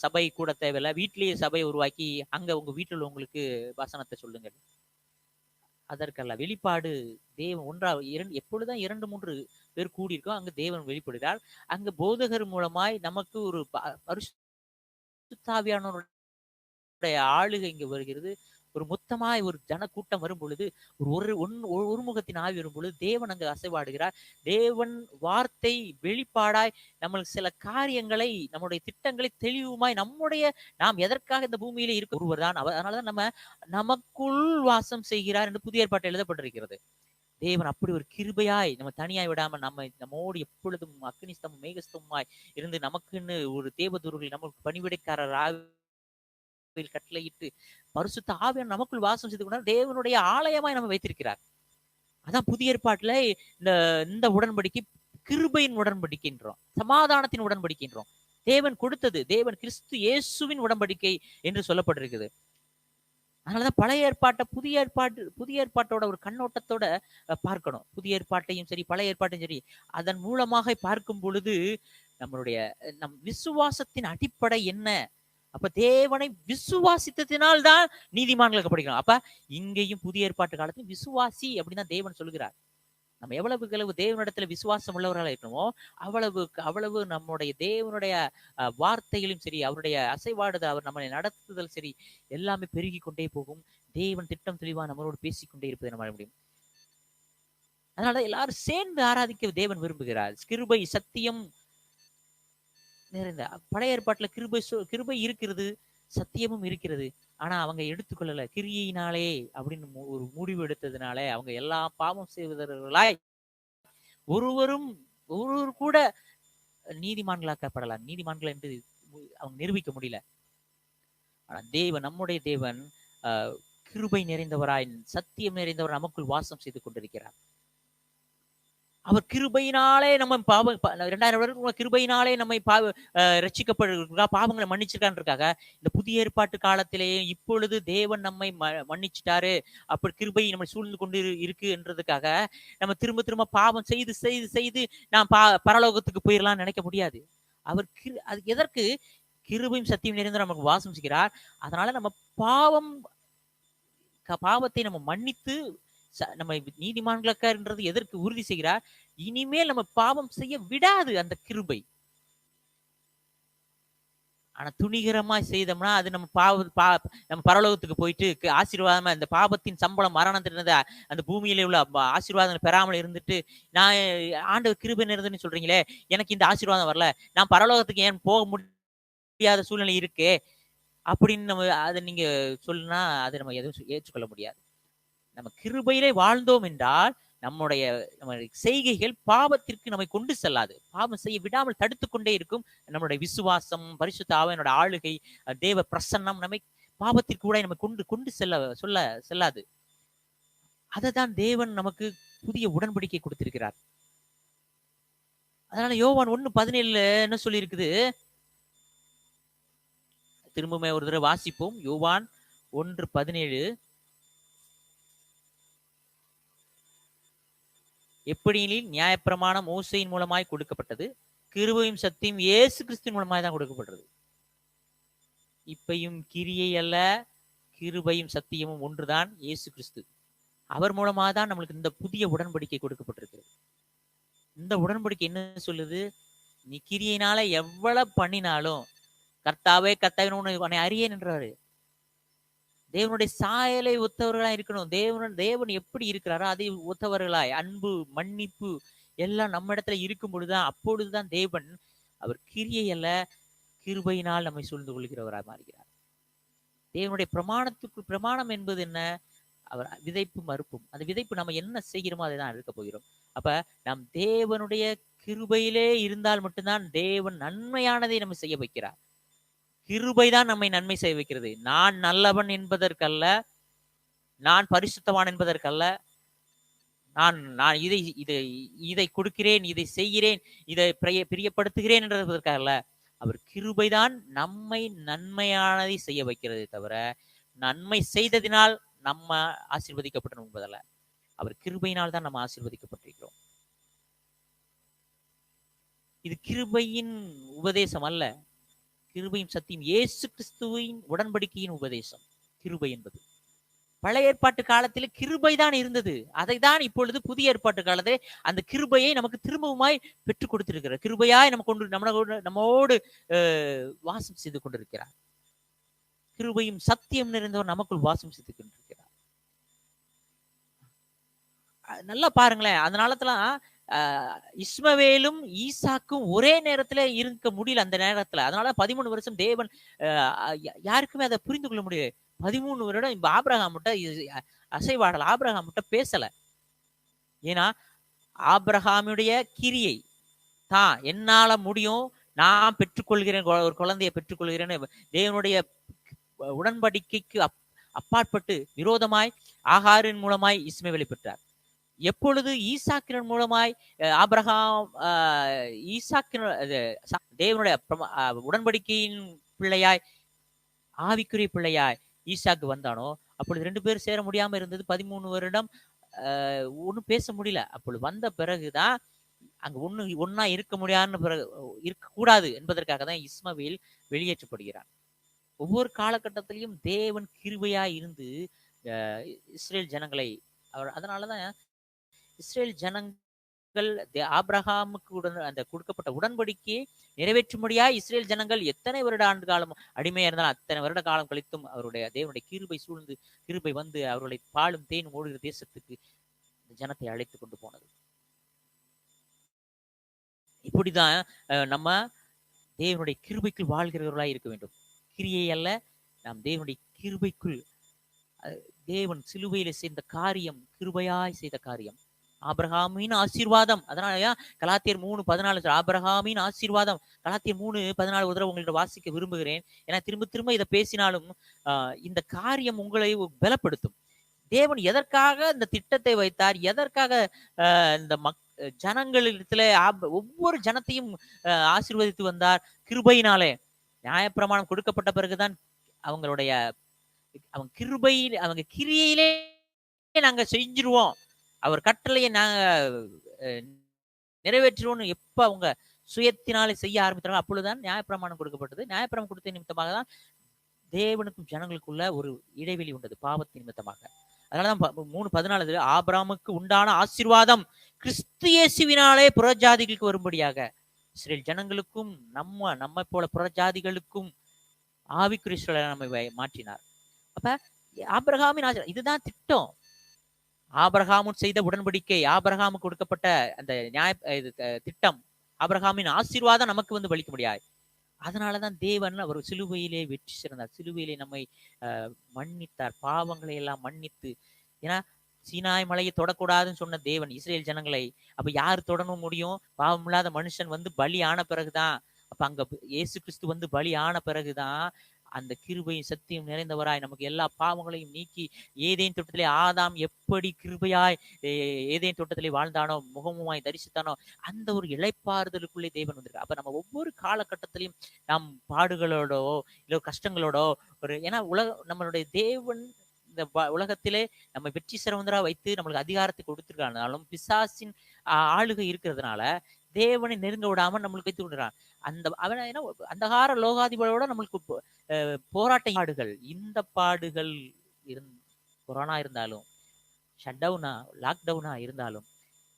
சபை கூட தேவையில்லை, வீட்டிலேயே சபையை உருவாக்கி அங்க உங்க வீட்டில் உள்ளவங்களுக்கு வசனத்தை சொல்லுங்க. அதற்கல்ல, வெளிப்பாடு தேவன் எப்பொழுதுதான் 2-3 பேர் கூடியிருக்கோம் அங்கு தேவன் வெளிப்படுகிறார். அங்க போதகர் மூலமாய் நமக்கு ஒரு பரிசுத்தாவியானவருடைய ஆளுகை இங்க வருகிறது. ஒரு மொத்தமாய் ஒரு ஜன கூட்டம் வரும் பொழுது, ஒரு முகத்தின் ஆவி வரும் பொழுது தேவன் அங்கு அசைவாடுகிறார். தேவன் வார்த்தை வெளிப்பாடாய் நம்மளுக்கு சில காரியங்களை, நம்முடைய திட்டங்களை தெளிவுமாய் நாம் எதற்காக இந்த பூமியில இருக்க ஒருவர் தான். அதனாலதான் நமக்குள் வாசம் செய்கிறார் என்று புதிய ஏற்பாட்டில் எழுதப்பட்டிருக்கிறது. தேவன் அப்படி ஒரு கிருபையாய் நம்ம தனியாய் விடாம நம்மோடு எப்பொழுதும் அக்னிஸ்தமும் மேகஸ்தமுமாய் இருந்து நமக்குன்னு ஒரு தேவதூர்கள் நமக்கு பணிவிடைக்காரர் கட்டளையிட்டு பரிசுத்த ஆவியானவர் நமக்குள் வாசம் செய்து கொண்டார். தேவனுடைய ஆலயமாய் நம்ம வைத்திருக்கிறார். அதான் புதிய ஏற்பாட்டுல இந்த உடன்படிக்கை கிருபையின் உடன்படிக்கைன்றோம், சமாதானத்தின் உடன்படிக்கைன்றோம். தேவன் கொடுத்தது, தேவன் கிறிஸ்து இயேசுவின் உடன்படிக்கை என்று சொல்லப்பட்டிருக்குது. அதனாலதான் பழைய ஏற்பாட்டை புதிய ஏற்பாட்டோட ஒரு கண்ணோட்டத்தோட பார்க்கணும். புதிய ஏற்பாட்டையும் சரி பழைய ஏற்பாட்டையும் சரி அதன் மூலமாக பார்க்கும் பொழுது நம் விசுவாசத்தின் அடிப்படை என்ன, அப்ப தேவனை விசுவாசித்ததினால் தான் நீதிமான்களுக்கு படிக்கணும். அப்ப இங்கேயும் புதிய ஏற்பாட்டு காலத்தில் விசுவாசி அப்படின்னு தான் தேவன் சொல்கிறார். நம்ம எவ்வளவு தேவனிடத்துல விசுவாசம் உள்ளவர்களாக இருக்கணுமோ அவ்வளவு நம்முடைய தேவனுடைய வார்த்தைகளும் சரி, அவருடைய அசைவாடுதல், அவர் நம்மளை நடத்துதல் சரி, எல்லாமே பெருகி கொண்டே போகும். தேவன் திட்டம் தெளிவா நம்மளோடு பேசிக்கொண்டே இருப்பதை நம்ம முடியும். அதனால எல்லாரும் சேர்ந்து ஆராதிக்க தேவன் விரும்புகிறார். கிருபை சத்தியம் நிறைந்த பழைய ஏற்பாட்டுல கிருபை இருக்கிறது, சத்தியமும் இருக்கிறது. ஆனா அவங்க எடுத்துக்கொள்ளல. கிரியையினாலே அப்படின்னு ஒரு முடிவு எடுத்ததுனால அவங்க எல்லா பாவம் செய்வதற்களாய் ஒருவர் கூட நீதிமான்களாக்கப்படலாம். நீதிமான்கள் என்று அவங்க நிரூபிக்க முடியல. ஆனா நம்முடைய தேவன் கிருபை நிறைந்தவராய், சத்தியம் நிறைந்தவர் நமக்குள் வாசம் செய்து கொண்டிருக்கிறார். அவர் கிருபையினாலே நம்ம 2000 வருடம் கிருபையினாலே நம்மை ரட்சிக்கப்படுகிறா, பாவங்களை மன்னிச்சிருக்கான்றதுக்காக இந்த புதிய ஏற்பாட்டு காலத்திலேயே இப்பொழுது தேவன் நம்மை மன்னிச்சிட்டாரு, அப்படி கிருபை நம்ம சூழ்ந்து கொண்டு இருக்குன்றதுக்காக நம்ம திரும்ப திரும்ப பாவம் செய்து செய்து செய்து நான் பரலோகத்துக்கு போயிடலாம்னு நினைக்க முடியாது. அவர் அது எதற்கு? கிருபையும் சத்தியம் நிறைந்த நமக்கு வாசம் செய்கிறார். அதனால நம்ம பாவத்தை நம்ம மன்னித்து நம்ம நீதிமான்களுக்குன்றது எதற்கு உறுதி செய்கிறார்? இனிமேல் நம்ம பாவம் செய்ய விடாது அந்த கிருபை. ஆனா துணிகரமா செய்தோம்னா அது நம்ம நம்ம பரலோகத்துக்கு போயிட்டு ஆசீர்வாதமா இந்த பாவத்தின் சம்பளம் மரணத்தினது அந்த பூமியில உள்ள ஆசீர்வாதம் பெறாமல் இருந்துட்டு, நான் ஆண்டவர் கிருபை நிறைந்தன்னு சொல்றீங்களே, எனக்கு இந்த ஆசீர்வாதம் வரல, நான் பரலோகத்துக்கு ஏன் போக முடியாத சூழ்நிலை இருக்கு அப்படின்னு நம்ம அதை நீங்க சொல்லுனா அதை நம்ம எதுவும் ஏற்றுக்கொள்ள முடியாது. நம்ம கிருபையிலே வாழ்ந்தோம் என்றால் நம்முடைய செய்கைகள் பாவத்திற்கு நம்மை கொண்டு செல்லாது, பாவம் செய்ய விடாமல் தடுத்து கொண்டே இருக்கும். நம்முடைய விசுவாசம், பரிசுத்த ஆவியினுடைய ஆளுகை, தேவ பிரசன்னம் நம்மை பாவத்திற்கு கூட நம்மை கொண்டு செல்லாது. அதைதான் தேவன் நமக்கு புதிய உடன்படிக்கை கொடுத்திருக்கிறார். அதனால யோவான் 1:17 என்ன சொல்லி இருக்குது? திரும்பவுமே ஒரு தடவை வாசிப்போம். யோவான் 1:17. எப்படியெனில் நியாயப்பிரமாணம் மோசையின் மூலமாய் கொடுக்கப்பட்டது, கிருபையும் சத்தியம் இயேசு கிறிஸ்துவின் மூலமாய் தான் கொடுக்கப்பட்டது. இப்பையும் கிரியை அல்ல, கிருபையும் சத்தியமும் ஒன்றுதான், இயேசு கிறிஸ்து. அவர் மூலமா தான் நம்மளுக்கு இந்த புதிய உடன்படிக்கை கொடுக்கப்பட்டிருக்கிறது. இந்த உடன்படிக்கை என்ன சொல்லுது? நீ கிரியையினால எவ்வளவு பண்ணினாலும் கர்த்தாவே உன்னை அறியேன் என்றாரு. தேவனுடைய சாயலை ஒத்தவர்களாய் இருக்கணும். தேவன் எப்படி இருக்கிறாரோ அதை ஒத்தவர்களாய், அன்பு, மன்னிப்பு எல்லாம் நம்ம இடத்துல இருக்கும் பொழுதுதான், அப்பொழுதுதான் தேவன் அவர் கிரியை அல்ல கிருபையினால் நம்மை சூழ்ந்து கொள்கிறவராய் மாறுகிறார். தேவனுடைய பிரமாணம் என்பது என்ன? அவர் விதைப்பும் மறுப்பும். அந்த விதைப்பு நம்ம என்ன செய்கிறோமோ அதை தான் இருக்க போகிறோம். அப்ப நம் தேவனுடைய கிருபையிலே இருந்தால் மட்டும்தான் தேவன் நன்மையானதை நம்ம செய்ய வைக்கிறார். கிருபைதான் நம்மை நன்மை செய்ய வைக்கிறது. நான் நல்லவன் என்பதற்கல்ல, நான் பரிசுத்தவான் என்பதற்கல்ல, நான் இதை கொடுக்கிறேன், இதை செய்கிறேன், இதை பிரியப்படுத்துகிறேன் என்பதற்கல்ல. அவர் கிருபைதான் நம்மை நன்மையானதை செய்ய வைக்கிறதே தவிர நன்மை செய்ததினால் நம்ம ஆசீர்வதிக்கப்பட்டோம் என்பதல்ல. அவர் கிருபையினால் தான் நம்ம ஆசீர்வதிக்கப்பட்டிருக்கிறோம். இது கிருபையின் உபதேசம் அல்ல. கிருபையும் சத்தியம் இயேசு கிறிஸ்துவின் உடன்படிக்கையின் உபதேசம். கிருபை என்பது பழைய ஏற்பாட்டு காலத்தில் கிருபை தான் இருந்தது. அதை தான் இப்பொழுது புதிய ஏற்பாட்டு காலத்தை அந்த கிருபையை நமக்கு திரும்பவுமாய் பெற்றுக் கொடுத்திருக்கிறார். கிருபையாய் நம்மோடு வாசம் செய்து கொண்டிருக்கிறார். கிருபையும் சத்தியம் நிறைந்தவர் நமக்குள் வாசம் செய்து கொண்டிருக்கிறார். நல்லா பாருங்களேன். அதனாலதான் இஸ்மவேலும் ஈசாக்கும் ஒரே நேரத்துல இருக்க முடியல அந்த நேரத்துல. அதனால 13 வருஷம் தேவன் யாருக்குமே அதை புரிந்து கொள்ள முடியல. 13 வருடம் இப்ப ஆபிரகாம் அசைவாடல், ஆபிரகாம் பேசல. ஏன்னா ஆபிரகாமுடைய கிரியை தான் என்னால முடியும், நான் பெற்றுக்கொள்கிறேன், ஒரு குழந்தையை பெற்றுக்கொள்கிறேன், தேவனுடைய உடன்படிக்கைக்கு அப்பாற்பட்டு விரோதமாய் ஆகாரின் மூலமாய் இஸ்மவேலை பெற்றார். எப்பொழுது ஈசாக்கின் மூலமாய் ஆபிரகாம் தேவனுடைய உடன்படிக்கையின் பிள்ளையாய், ஆவிக்குரிய பிள்ளையாய் ஈசாக்கு வந்தானோ, அப்பொழுது 2 பேரும் சேர முடியாம இருந்தது. 13 வருடம் ஒன்னும் பேச முடியல. அப்பொழுது வந்த பிறகுதான் அங்க ஒன்னா இருக்க முடியாதுன்னு இருக்கக்கூடாது என்பதற்காக தான் இஸ்மவேல் வெளியேற்றப்படுகிறான். ஒவ்வொரு காலகட்டத்திலையும் தேவன் கிருபையா இருந்து இஸ்ரேல் ஜனங்களை அதனாலதான் இஸ்ரேல் ஜனங்கள் ஆபிரகாமுக்கு அந்த கொடுக்கப்பட்ட உடன்படிக்கையை நிறைவேற்றும்படியா இஸ்ரேல் ஜனங்கள் எத்தனை வருட ஆண்டு காலம் அடிமையா இருந்தாலும் அத்தனை வருட காலம் கழித்தும் அவருடைய தேவனுடைய கிருபை சூழ்ந்து கிருபை வந்து அவர்களை பாலும் தேனும் ஓடுகிற தேசத்துக்கு ஜனத்தை அழைத்து கொண்டு போனது. இப்படிதான் நம்ம தேவனுடைய கிருபைக்குள் வாழ்கிறவர்களாய் இருக்க வேண்டும். கிரியை அல்ல, நாம் தேவனுடைய கிருபைக்குள். தேவன் சிலுவையில செய்த காரியம் கிருபையாய் செய்த காரியம். ஆபிரகாமின் ஆசீர்வாதம். அதனாலயா கலாத்தியர் 3:14 ஆபிரகாமின் ஆசீர்வாதம். கலாத்தியர் 3:14 ஒரு தடவை உங்கள்ட்ட வாசிக்க விரும்புகிறேன். ஏன்னா திரும்ப திரும்ப இதை பேசினாலும் இந்த காரியம் உங்களை பலப்படுத்தும். தேவன் எதற்காக இந்த திட்டத்தை வைத்தார், எதற்காக இந்த ஜனங்களிடத்துல ஒவ்வொரு ஜனத்தையும் ஆசீர்வதித்து வந்தார்? கிருபையினாலே. நியாயப்பிரமாணம் கொடுக்கப்பட்ட பிறகுதான் அவங்களுடைய அவங்க கிருபையில் அவங்க கிரியையிலே நாங்க செஞ்சிருவோம், அவர் கட்டளையை நாங்க நிறைவேற்றுவோம்னு எப்ப அவங்க சுயத்தினாலே செய்ய ஆரம்பித்தாங்க, அப்பொழுதுதான் நியாயப்பிரமாணம் கொடுக்கப்பட்டது. நியாயப்பிரமாணம் கொடுத்த நிமித்தமாக தான் தேவனுக்கும் ஜனங்களுக்குள்ள ஒரு இடைவெளி உண்டது, பாவத்தின் நிமித்தமாக. அதனாலதான் 3:14 ஆபிரகாமுக்கு உண்டான ஆசீர்வாதம் கிறிஸ்து இயேசுவினாலே புறஜாதிகளுக்கு வரும்படியாக இஸ்ரேல் ஜனங்களுக்கும் நம்மை போல புறஜாதிகளுக்கும் ஆவிக்குரிய நம்மை மாற்றினார். அப்ப ஆபிரகாமின் இதுதான் திட்டம். ஆபிரகாமும் செய்த உடன்படிக்கை, ஆபிரகாமுக்கு கொடுக்கப்பட்ட அந்த திட்டம், ஆபிரகாமின் ஆசீர்வாதம் நமக்கு வந்து வலிக்க முடியாது. அதனாலதான் தேவன் அவர் சிலுவையிலே வெற்றி சிறந்தார். சிலுவையிலே நம்மை மன்னித்தார், பாவங்களை எல்லாம் மன்னித்து. ஏன்னா சீனாய் மலையை தொடக்கூடாதுன்னு சொன்ன தேவன் இஸ்ரேல் ஜனங்களை அப்ப யார் தொடணும் முடியும்? பாவம் இல்லாத மனுஷன் வந்து பலி ஆன பிறகுதான். அப்ப அங்க இயேசு கிறிஸ்து வந்து பலி ஆன பிறகுதான் அந்த கிருபையும் சத்தியம் நிறைந்தவராய் நமக்கு எல்லா பாவங்களையும் நீக்கி, ஏதேன் தோட்டத்திலே ஆதாம் எப்படி கிருபையாய் ஏதேன் தோட்டத்திலே வாழ்ந்தானோ, முகமுமாய் தரிசித்தானோ, அந்த ஒரு இளைப்பாறுதலுக்குள்ளே தேவன் வந்திருக்கு. அப்ப நம்ம ஒவ்வொரு காலகட்டத்திலையும் நாம் பாடுகளோடோ இல்லை கஷ்டங்களோடோ ஏன்னா நம்மளுடைய தேவன் இந்த உலகத்திலே நம்ம வெற்றி சிறந்தரா வைத்து நம்மளுக்கு அதிகாரத்தை கொடுத்திருக்காலும் பிசாசின் ஆளுகை இருக்கிறதுனால தேவனை நெருங்க விடாம நம்மளுக்கு வைத்து கொண்டுறான். அவன் ஏன்னா அந்தகார லோகாதிபதியோட நம்மளுக்கு போராட்ட பாடுகள், இந்த பாடுகள் கொரோனா இருந்தாலும், ஷட் டவுனா லாக்டவுனா இருந்தாலும்,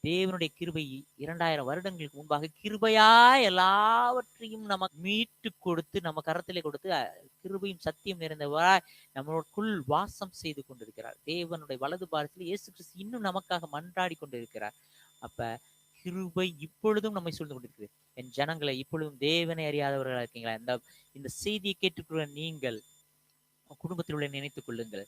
தேவனுடைய கிருபை 2000 வருடங்களுக்கு முன்பாக கிருபையா எல்லாவற்றையும் நமக்கு மீட்டு கொடுத்து நம்ம கரத்திலே கொடுத்து கிருபையும் சத்தியம் நிறைந்தவராய் நம்மளுக்குள் வாசம் செய்து கொண்டிருக்கிறார். தேவனுடைய வலது பாரத்தில் இயேசு கிறிஸ்து இன்னும் நமக்காக மன்றாடி கொண்டிருக்கிறார். அப்ப கிருபை இப்பொழுதும் நம்மை சொல்லிக் கொண்டிருக்கிறது. என் ஜனங்களை, இப்பொழுதும் தேவனை அறியாதவர்களா இருக்கீங்களா? இந்த செய்தியை கேட்டுக்கொள்ள நீங்கள் குடும்பத்தில் உள்ள நினைத்துக் கொள்ளுங்கள்.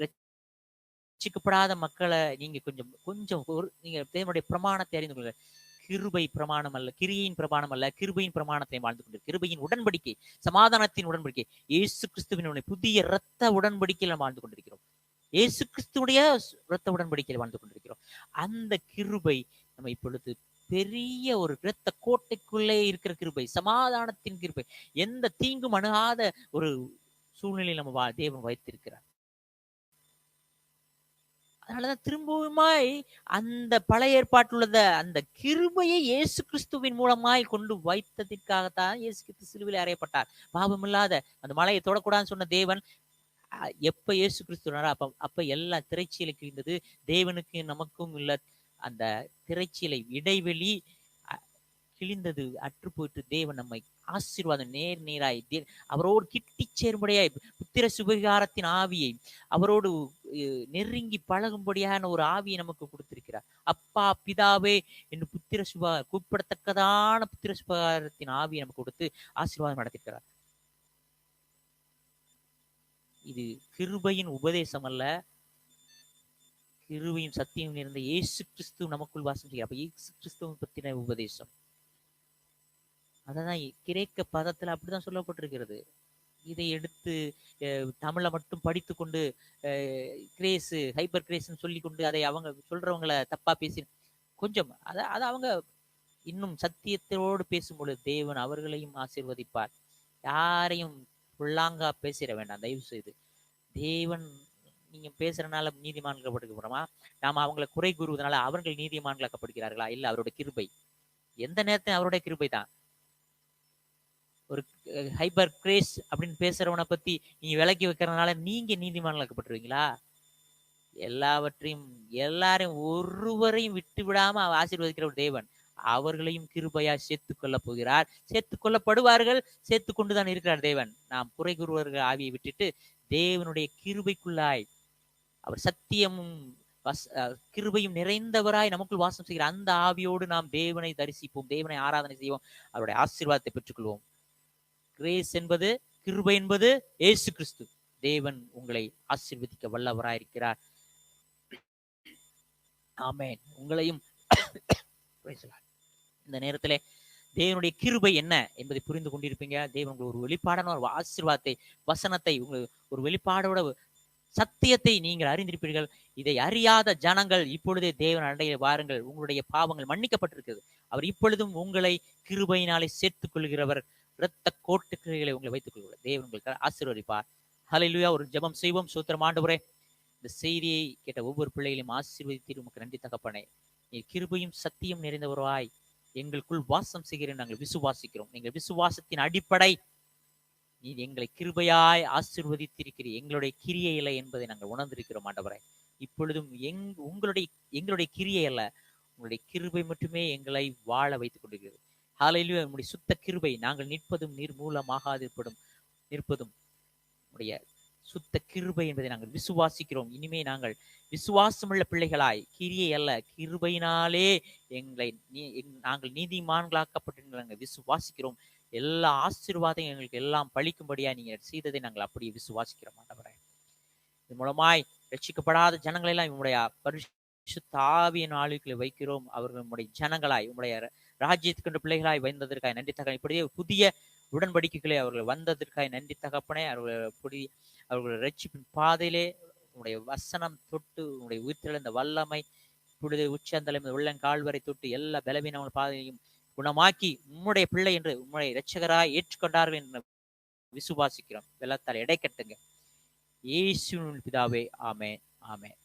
ரட்சிக்கப்படாத மக்களை நீங்க கொஞ்சம் நீங்க தேவனுடைய பிரமாணத்தை அறிந்து கொள்ளுங்கள். கிருபை பிரமாணம் அல்ல, கிரியின் பிரமாணம் அல்ல, கிருபையின் பிரமாணத்தை வாழ்ந்து கொண்டு கிருபையின் உடன்படிக்கை, சமாதானத்தின் உடன்படிக்கை, இயேசு கிறிஸ்துவினுடைய புதிய இரத்த உடன்படிக்கையில் நாம் வாழ்ந்து கொண்டிருக்கிறோம். இயேசு கிறிஸ்துடைய இரத்த உடன்படிக்கையில் வாழ்ந்து கொண்டிருக்கிறோம். அந்த கிருபை நம்ம இப்பொழுது பெரிய ஒரு இரத்த கோட்டைக்குள்ளே இருக்கிற கிருபை, சமாதானத்தின் கிருபை, எந்த தீங்கும் அணுகாத ஒரு சூழ்நிலையில் நம்ம தேவன் வைத்திருக்கிறார். அதனாலதான் திரும்பவுமாய் அந்த பழைய ஏற்பாட்டுள்ள அந்த கிருபையை இயேசு கிறிஸ்துவின் மூலமாய் கொண்டு வைத்ததற்காகத்தான் இயேசு கிறிஸ்து சிலுவையில் அறையப்பட்டார். பாவம் இல்லாத அந்த மலையை தொடக்கூடாதுன்னு சொன்ன தேவன் எப்ப இயேசு கிறிஸ்து அப்ப எல்லா திரைச்சீலை கிழிந்தது. தேவனுக்கு நமக்கும் உள்ள அந்த திரைச்சீலை இடைவெளி கிழிந்தது, அற்று போயிட்டு தேவன் நம்மை ஆசீர்வாதம் நேராய் அவரோடு கிட்டி சேரும்படியாய் புத்திர சுபகாரத்தின் ஆவியை, அவரோடு நெருங்கி பழகும்படியான ஒரு ஆவியை நமக்கு கொடுத்திருக்கிறார். அப்பா பிதாவே என்று கூப்பிடத்தக்கதான புத்திர சுபகாரத்தின் ஆவியை நமக்கு கொடுத்து ஆசீர்வாதம் நடத்திருக்கிறார். இது கிருபையின் உபதேசம் அல்ல, கிருபையும் சத்தியம் இருந்த இயேசு கிறிஸ்து நமக்குள் வாசம் செய்ய. அப்ப இயேசு கிறிஸ்துவ பத்தின உபதேசம் அதான் கிரேக்க பதத்துல அப்படிதான் சொல்லப்பட்டிருக்கிறது. இதை எடுத்து தமிழை மட்டும் படித்து கொண்டு கிரேஸ் ஹைப்பர் கிரேஸ்ன்னு சொல்லி கொண்டு அதை அவங்க சொல்றவங்களை தப்பா பேசி கொஞ்சம் அதை அவங்க இன்னும் சத்தியத்தோடு பேசும்பொழுது தேவன் அவர்களையும் ஆசீர்வதிப்பார். யாரையும் புல்லாங்கா பேசிட வேண்டாம் தயவு செய்து. தேவன் நீங்க பேசுறதுனால நீதிமான்களாக்கப்படுகிறோமா? நாம அவங்களை குறை கூறுவதனால அவர்கள் நீதிமான்களாக்கப்படுகிறார்களா? இல்ல, அவருடைய கிருபை. எந்த நேரத்தையும் அவருடைய கிருபை தான். ஒரு ஹைப்பர் கிரேஸ் அப்படின்னு பேசுறவனை பத்தி நீங்க விலக்கி வைக்கிறதுனால நீங்க நீதிமான்களாக்கப்பட்டுருவீங்களா? எல்லாவற்றையும் எல்லாரையும் ஒருவரையும் விட்டு விடாம ஆசீர்வதிக்கிற ஒரு தேவன் அவர்களையும் கிருபையா சேர்த்துக் கொள்ள போகிறார். சேர்த்துக் கொள்ளப்படுவார்கள். சேர்த்து கொண்டுதான் இருக்கிறார் தேவன். நாம் குறை கூறுவர்கள் ஆவியை விட்டுட்டு தேவனுடைய கிருபைக்குள்ளாய் அவர் சத்தியமும் கிருபையும் நிறைந்தவராய் நமக்குள் வாசம் செய்கிற அந்த ஆவியோடு நாம் தேவனை தரிசிப்போம், தேவனை ஆராதனை செய்வோம், அவருடைய ஆசீர்வாதத்தை பெற்றுக்கொள்வோம். கிரேஸ் என்பது, கிருபை என்பது இயேசு கிறிஸ்து. தேவன் உங்களை ஆசீர்வதிக்க வல்லவராயிருக்கிறார். ஆமென். உங்களையும் இந்த நேரத்திலே தேவனுடைய கிருபை என்ன என்பதை புரிந்து கொண்டிருப்பீங்க. தேவன் உங்களுக்கு ஒரு வெளிப்பாடான ஒரு ஆசீர்வாதத்தை, வசனத்தை, ஒரு வெளிப்பாடோட சத்தியத்தை நீங்கள் அறிந்திருப்பீர்கள். இதை அறியாத ஜனங்கள் இப்பொழுதே தேவன் அண்டையை வாருங்கள், உங்களுடைய பாவங்கள் மன்னிக்கப்பட்டிருக்கிறது. அவர் இப்பொழுதும் உங்களை கிருபையினாலே சேர்த்துக் கொள்கிறவர். இரத்த கோட்டுகளை உங்களை வைத்துக் கொள்கிறார். தேவன் உங்களுக்கு ஆசீர்வதிப்பார். ஹல்லேலூயா. ஒரு ஜெபம் செய்வோம். ஸ்தோத்திரம் ஆண்டவரே, இந்த செய்தியை கேட்ட ஒவ்வொரு பிள்ளைகளையும் ஆசீர்வதித்து உமக்கு நன்றி தகப்பனே. நீ கிருபையும் சத்தியம் நிறைந்தவராய் எங்களுக்குள் வாசம் செய்கிறேன் நாங்கள் விசுவாசிக்கிறோம். எங்கள் விசுவாசத்தின் அடிப்படை நீ எங்களை கிருபையாய் ஆசீர்வதித்திருக்கிறீர். எங்களுடைய கிரியை இல்லை என்பதை நாங்கள் உணர்ந்திருக்கிறோம் ஆண்டவரே. இப்பொழுதும் எங்களுடைய கிரியை அல்ல, உங்களுடைய கிருபை மட்டுமே எங்களை வாழ வைத்துக் கொண்டிருக்கிறது. ஹல்லேலூயா. உம்முடைய சுத்த கிருபை, நாங்கள் நிற்பதும் நீர் நிற்பதும் உடைய சுத்த கிருபை என்பதை நாங்கள் விசுவாசிக்கிறோம். இனிமே நாங்கள் விசுவாசமுள்ள பிள்ளைகளாய், கிரியை அல்ல கிருபையினாலே நாங்கள் நீதிமான்களாக்கப்பட்டு நாங்கள் விசுவாசிக்கிறோம். எல்லா ஆசீர்வாதம் எங்களுக்கு எல்லாம் பழிக்கும்படியா நீங்க செய்ததை நாங்கள் அப்படியே விசுவாசிக்கிறோம் ஆண்டவரே. இது மூலமாய் ரட்சிக்கப்படாத ஜனங்களை எல்லாம் உங்களுடைய பரிசுத்த ஆவியின் ஆளுகளை வைக்கிறோம். அவர்கள் உங்களுடைய ஜனங்களாய், உங்களுடைய ராஜ்யத்துக்கு பிள்ளைகளாய் வந்ததற்காக நன்றி தகப்பனே. இப்படியே புதிய உடன்படிக்கைகளை அவர்கள் வந்ததற்காக நன்றி தகப்பனே. அவர்கள் ரட்சிப்பின் பாதையிலே உங்களுடைய வசனம் தொட்டு, உங்களுடைய உயிர்த்தெழுந்த வல்லமை இப்பொழுது உச்சந்தலை உள்ளங்கால் வரை தொட்டு எல்லா பலவீனமான பாதையையும் குணமாக்கி உம்முடைய பிள்ளை என்று உம்முடைய இரட்சகராய் ஏற்றுக்கொண்டார்கள் என்று விசுவாசிக்கிறோம். வெள்ளத்தால் எடை கட்டுங்க. இயேசுவின் பிதாவே. ஆமென், ஆமென்.